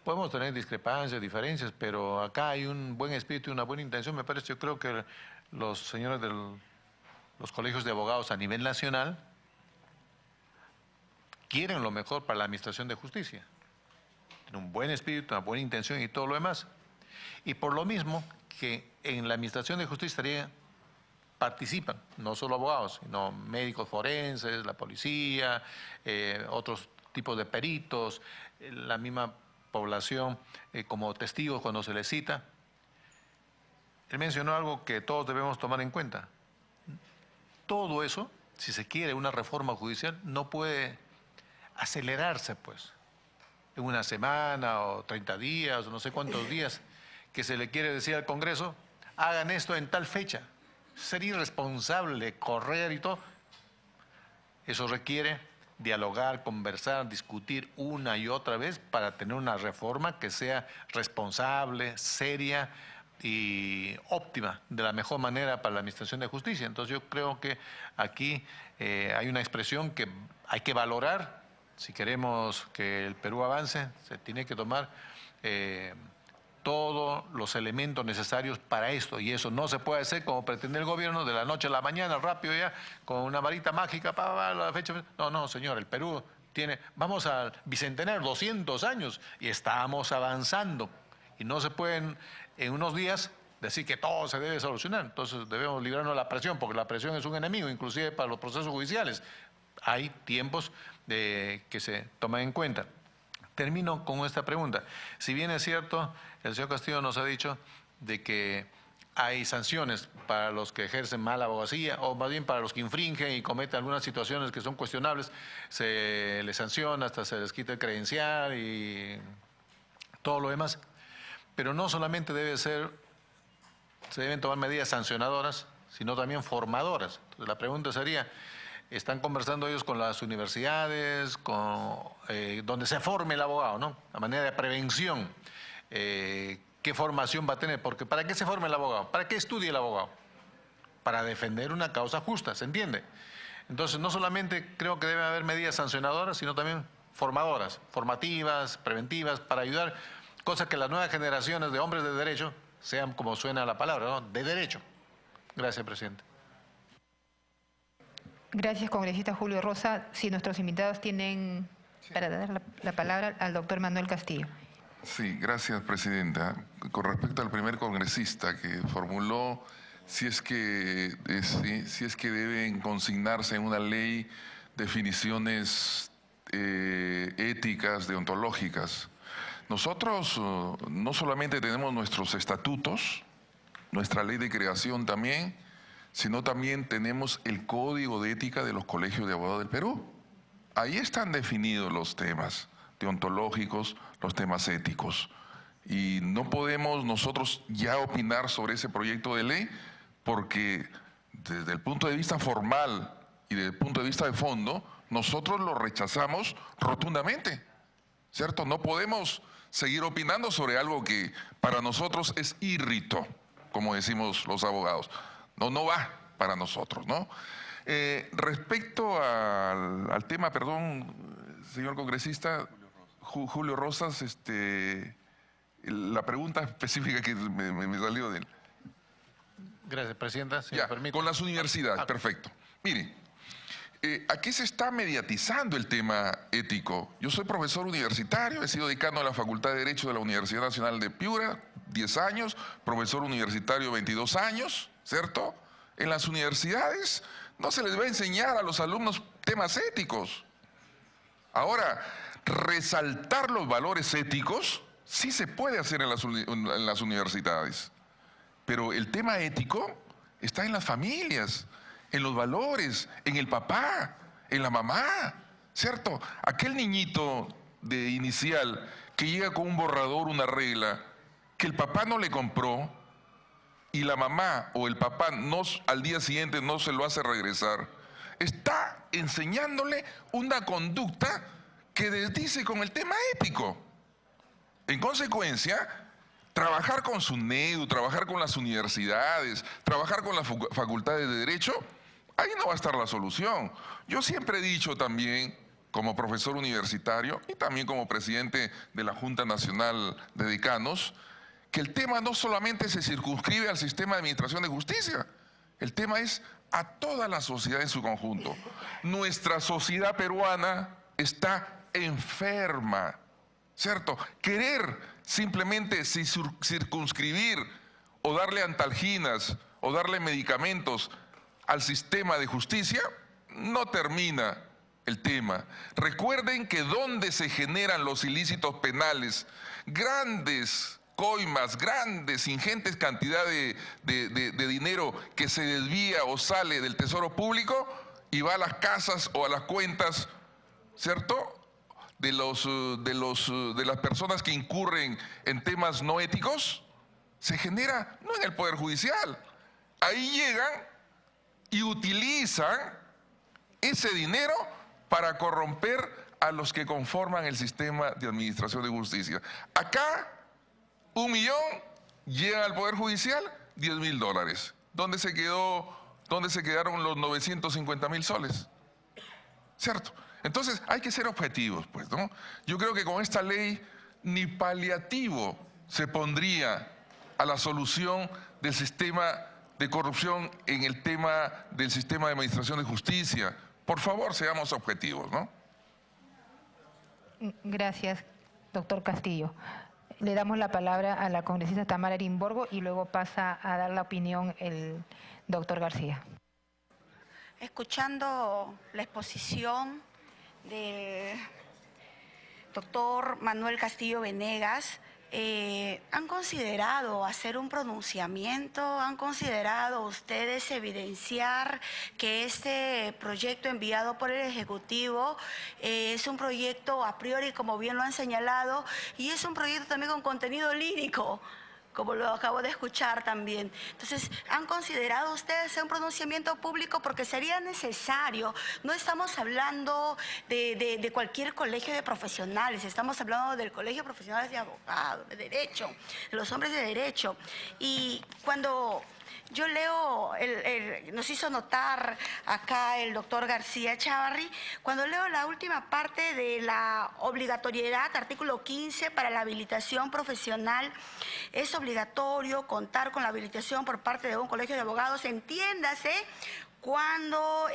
podemos tener discrepancias, diferencias, pero acá hay un buen espíritu y una buena intención. Me parece, yo creo que los señores de los colegios de abogados a nivel nacional quieren lo mejor para la administración de justicia. Tienen un buen espíritu, una buena intención y todo lo demás. Y por lo mismo que en la administración de justicia participan, no solo abogados, sino médicos forenses, la policía, otros tipos de peritos, la misma población como testigos cuando se les cita. Él mencionó algo que todos debemos tomar en cuenta. Todo eso, si se quiere una reforma judicial, no puede acelerarse, pues, en una semana o 30 días o no sé cuántos días, que se le quiere decir al Congreso, hagan esto en tal fecha. Sería irresponsable correr y todo. Eso requiere dialogar, conversar, discutir una y otra vez para tener una reforma que sea responsable, seria, y óptima, de la mejor manera para la administración de justicia. Entonces yo creo que aquí hay una expresión que hay que valorar. Si queremos que el Perú avance, se tiene que tomar todos los elementos necesarios para esto, y eso no se puede hacer como pretende el gobierno de la noche a la mañana, rápido ya, con una varita mágica para la fecha. No, no, señor, el Perú vamos al bicentenario, 200 años, y estamos avanzando, y no se pueden en unos días decir que todo se debe solucionar. Entonces debemos librarnos de la presión, porque la presión es un enemigo, inclusive para los procesos judiciales. Hay tiempos que se toman en cuenta. Termino con esta pregunta. Si bien es cierto, el señor Castillo nos ha dicho de que hay sanciones para los que ejercen mala abogacía, o más bien para los que infringen y cometen algunas situaciones que son cuestionables, se les sanciona, hasta se les quita el credencial y todo lo demás. Pero no solamente se deben tomar medidas sancionadoras, sino también formadoras. Entonces, la pregunta sería, ¿están conversando ellos con las universidades, donde se forme el abogado, ¿no? A manera de prevención? ¿Qué formación va a tener? Porque ¿para qué se forma el abogado? ¿Para qué estudia el abogado? Para defender una causa justa, ¿se entiende? Entonces, no solamente creo que debe haber medidas sancionadoras, sino también formadoras, formativas, preventivas, para ayudar, cosa que las nuevas generaciones de hombres de derecho sean, como suena la palabra, ¿no?, de derecho. Gracias, presidente. Gracias, congresista Julio Rosa. Si nuestros invitados tienen para dar la palabra al doctor Manuel Castillo. Sí, gracias, presidenta. Con respecto al primer congresista que formuló si es que deben consignarse en una ley definiciones éticas, deontológicas. Nosotros no solamente tenemos nuestros estatutos, nuestra ley de creación también, sino también tenemos el Código de Ética de los Colegios de Abogados del Perú. Ahí están definidos los temas deontológicos, los temas éticos. Y no podemos nosotros ya opinar sobre ese proyecto de ley porque desde el punto de vista formal y desde el punto de vista de fondo, nosotros lo rechazamos rotundamente, ¿cierto? No podemos seguir opinando sobre algo que para nosotros es irrito, como decimos los abogados. No va para nosotros, ¿no? Respecto al tema, perdón, señor congresista, Julio Rosas, la pregunta específica que me salió de él. Gracias, presidenta. Si ya, me permite. Con las universidades, perfecto. Mire, aquí se está mediatizando el tema ético. Yo soy profesor universitario, he sido decano de la Facultad de Derecho de la Universidad Nacional de Piura, 10 años, profesor universitario 22 años, ¿cierto? En las universidades no se les va a enseñar a los alumnos temas éticos. Ahora, resaltar los valores éticos sí se puede hacer en las universidades, pero el tema ético está en las familias, en los valores, en el papá, en la mamá, ¿cierto? Aquel niñito de inicial que llega con un borrador, una regla, que el papá no le compró y la mamá o el papá al día siguiente no se lo hace regresar, está enseñándole una conducta que desdice con el tema ético. En consecuencia, trabajar con SUNEDU, trabajar con las universidades, trabajar con las facultades de Derecho, ahí no va a estar la solución. Yo siempre he dicho también, como profesor universitario y también como presidente de la Junta Nacional de Decanos, que el tema no solamente se circunscribe al sistema de administración de justicia, el tema es a toda la sociedad en su conjunto. Nuestra sociedad peruana está enferma, ¿cierto? Querer simplemente circunscribir o darle antalginas o darle medicamentos al sistema de justicia no termina el tema. Recuerden que donde se generan los ilícitos penales, grandes coimas, grandes, ingentes cantidades de dinero que se desvía o sale del tesoro público y va a las casas o a las cuentas, ¿cierto?, de las personas que incurren en temas no éticos, se genera no en el Poder Judicial. Ahí llegan y utilizan ese dinero para corromper a los que conforman el sistema de administración de justicia. Acá, 1 millón Llegan al Poder Judicial, $10.000. ¿Dónde se quedaron los 950.000 soles? ¿Cierto? Entonces hay que ser objetivos, pues, ¿no? Yo creo que con esta ley ni paliativo se pondría a la solución del sistema de corrupción en el tema del sistema de administración de justicia. Por favor, seamos objetivos, ¿no? Gracias, doctor Castillo. Le damos la palabra a la congresista Tamara Arimborgo y luego pasa a dar la opinión el doctor García. Escuchando la exposición del doctor Manuel Castillo Venegas, ¿han considerado hacer un pronunciamiento? ¿Han considerado ustedes evidenciar que este proyecto enviado por el Ejecutivo es un proyecto a priori, como bien lo han señalado, y es un proyecto también con contenido lírico, como lo acabo de escuchar también? Entonces, ¿han considerado ustedes hacer un pronunciamiento público? Porque sería necesario. No estamos hablando de cualquier colegio de profesionales, estamos hablando del Colegio de Profesionales de Abogados, de Derecho, de los hombres de Derecho. Y cuando yo leo, nos hizo notar acá el doctor García Chávarri, cuando leo la última parte de la obligatoriedad, artículo 15, para la habilitación profesional, es obligatorio contar con la habilitación por parte de un colegio de abogados, entiéndase, cuando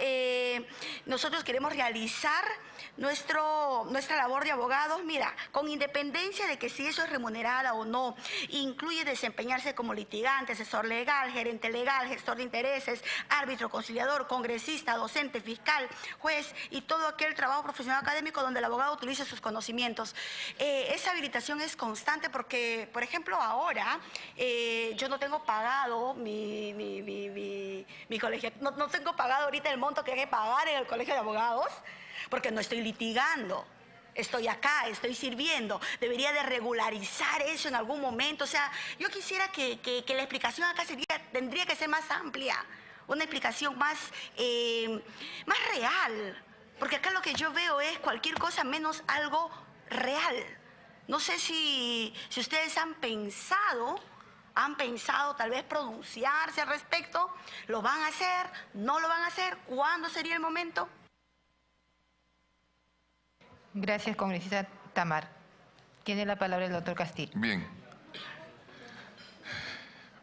nosotros queremos realizar nuestra labor de abogados, mira, con independencia de que si eso es remunerada o no, incluye desempeñarse como litigante, asesor legal, gerente legal, gestor de intereses, árbitro, conciliador, congresista, docente, fiscal, juez y todo aquel trabajo profesional académico donde el abogado utilice sus conocimientos. Esa habilitación es constante porque, por ejemplo, ahora yo no tengo pagado mi colegio, no tengo pagado ahorita el monto que hay que pagar en el colegio de abogados, porque no estoy litigando, estoy acá, estoy sirviendo. Debería de regularizar eso en algún momento. O sea, yo quisiera que la explicación acá tendría que ser más amplia, una explicación más real, porque acá lo que yo veo es cualquier cosa menos algo real. No sé si ustedes han pensado tal vez pronunciarse al respecto. ¿Lo van a hacer? ¿No lo van a hacer? ¿Cuándo sería el momento? Gracias, congresista Tamar. Tiene la palabra el doctor Castillo.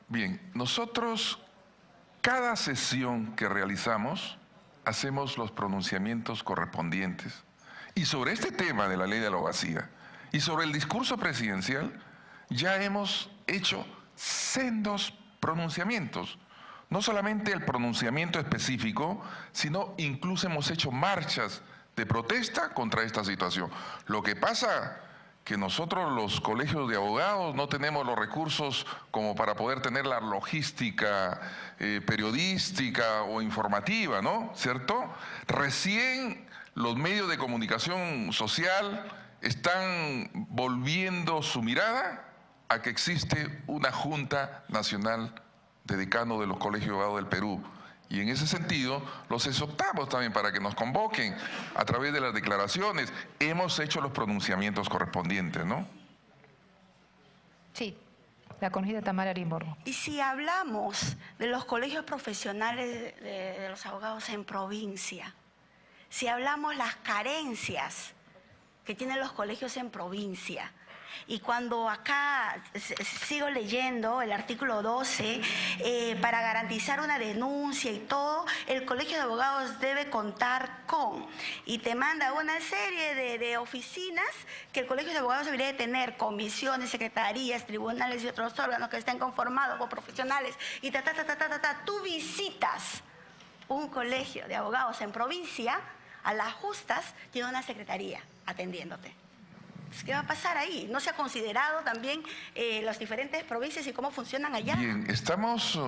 Bien, nosotros cada sesión que realizamos hacemos los pronunciamientos correspondientes. Y sobre este tema de la ley de la abogacía y sobre el discurso presidencial ya hemos hecho sendos pronunciamientos. No solamente el pronunciamiento específico, sino incluso hemos hecho marchas de protesta contra esta situación. Lo que pasa que nosotros los colegios de abogados no tenemos los recursos como para poder tener la logística periodística o informativa, ¿no? ¿Cierto? Recién los medios de comunicación social están volviendo su mirada a que existe una Junta Nacional de Decanos de los Colegios de Abogados del Perú. Y en ese sentido, los exhortamos también para que nos convoquen a través de las declaraciones. Hemos hecho los pronunciamientos correspondientes, ¿no? Sí, la congresista Tamara Arimborgo. Y si hablamos de los colegios profesionales de los abogados en provincia, si hablamos las carencias que tienen los colegios en provincia, y cuando acá sigo leyendo el artículo 12, para garantizar una denuncia y todo, el Colegio de Abogados debe contar con, y te manda una serie de oficinas que el Colegio de Abogados debería de tener, comisiones, secretarías, tribunales y otros órganos que estén conformados por profesionales, y tú visitas un colegio de abogados en provincia, a las justas tiene una secretaría atendiéndote. ¿Qué va a pasar ahí? ¿No se ha considerado también las diferentes provincias y cómo funcionan allá? Bien, estamos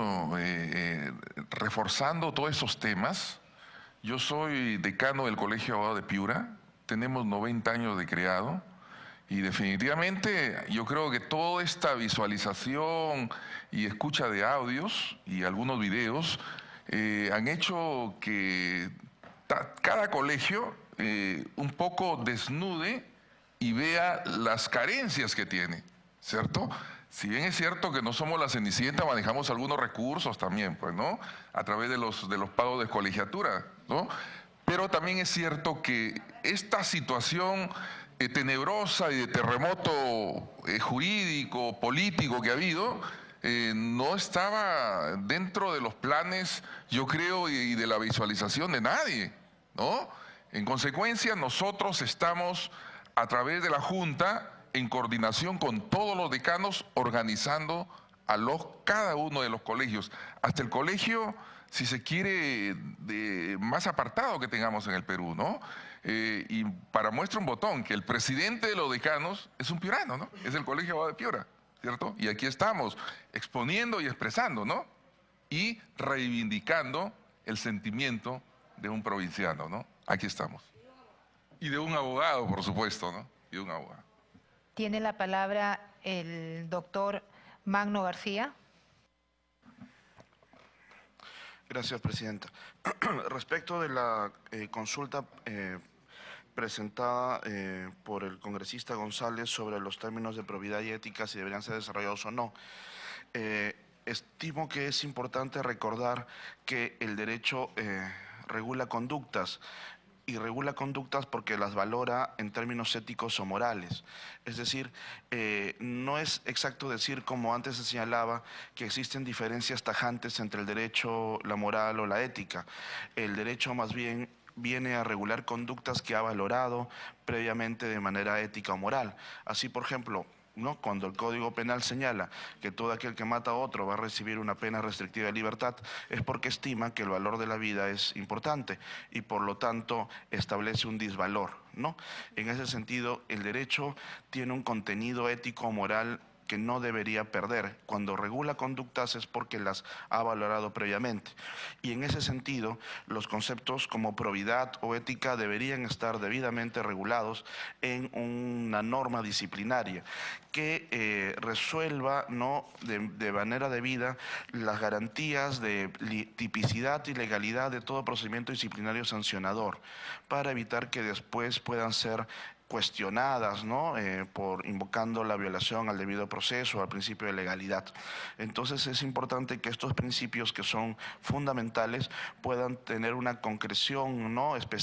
reforzando todos esos temas. Yo soy decano del Colegio de Abogados de Piura, tenemos 90 años de creado y definitivamente yo creo que toda esta visualización y escucha de audios y algunos videos han hecho que cada colegio un poco desnude y vea las carencias que tiene, ¿cierto? Si bien es cierto que no somos la Cenicienta, manejamos algunos recursos también, pues, ¿no? A través de los pagos de colegiatura, ¿no? Pero también es cierto que esta situación tenebrosa y de terremoto jurídico, político que ha habido, no estaba dentro de los planes, yo creo, y de la visualización de nadie, ¿no? En consecuencia, nosotros estamos a través de la Junta, en coordinación con todos los decanos, organizando a cada uno de los colegios, hasta el colegio, si se quiere, más apartado que tengamos en el Perú, ¿no? Y para muestra un botón, que el presidente de los decanos es un piurano, ¿no? Es el Colegio Abogado de Piura, ¿cierto? Y aquí estamos exponiendo y expresando, ¿no? Y reivindicando el sentimiento de un provinciano, ¿no? Aquí estamos. Y de un abogado, por supuesto, ¿no? Y de un abogado. Tiene la palabra el doctor Magno García. Gracias, Presidenta. Respecto de la consulta presentada por el congresista González sobre los términos de probidad y ética, si deberían ser desarrollados o no, estimo que es importante recordar que el derecho regula conductas, y regula conductas porque las valora en términos éticos o morales. Es decir, no es exacto decir, como antes se señalaba, que existen diferencias tajantes entre el derecho, la moral o la ética. El derecho más bien viene a regular conductas que ha valorado previamente de manera ética o moral. Así, por ejemplo, ¿no? Cuando el Código Penal señala que todo aquel que mata a otro va a recibir una pena restrictiva de libertad, es porque estima que el valor de la vida es importante y por lo tanto establece un disvalor, ¿no? En ese sentido, el derecho tiene un contenido ético o moral que no debería perder. Cuando regula conductas es porque las ha valorado previamente. Y en ese sentido, los conceptos como probidad o ética deberían estar debidamente regulados en una norma disciplinaria que resuelva, ¿no?, de manera debida las garantías de tipicidad y legalidad de todo procedimiento disciplinario sancionador, para evitar que después puedan ser cuestionadas, ¿no?, por invocando la violación al debido proceso, al principio de legalidad. Entonces es importante que estos principios, que son fundamentales, puedan tener una concreción, ¿no?, específica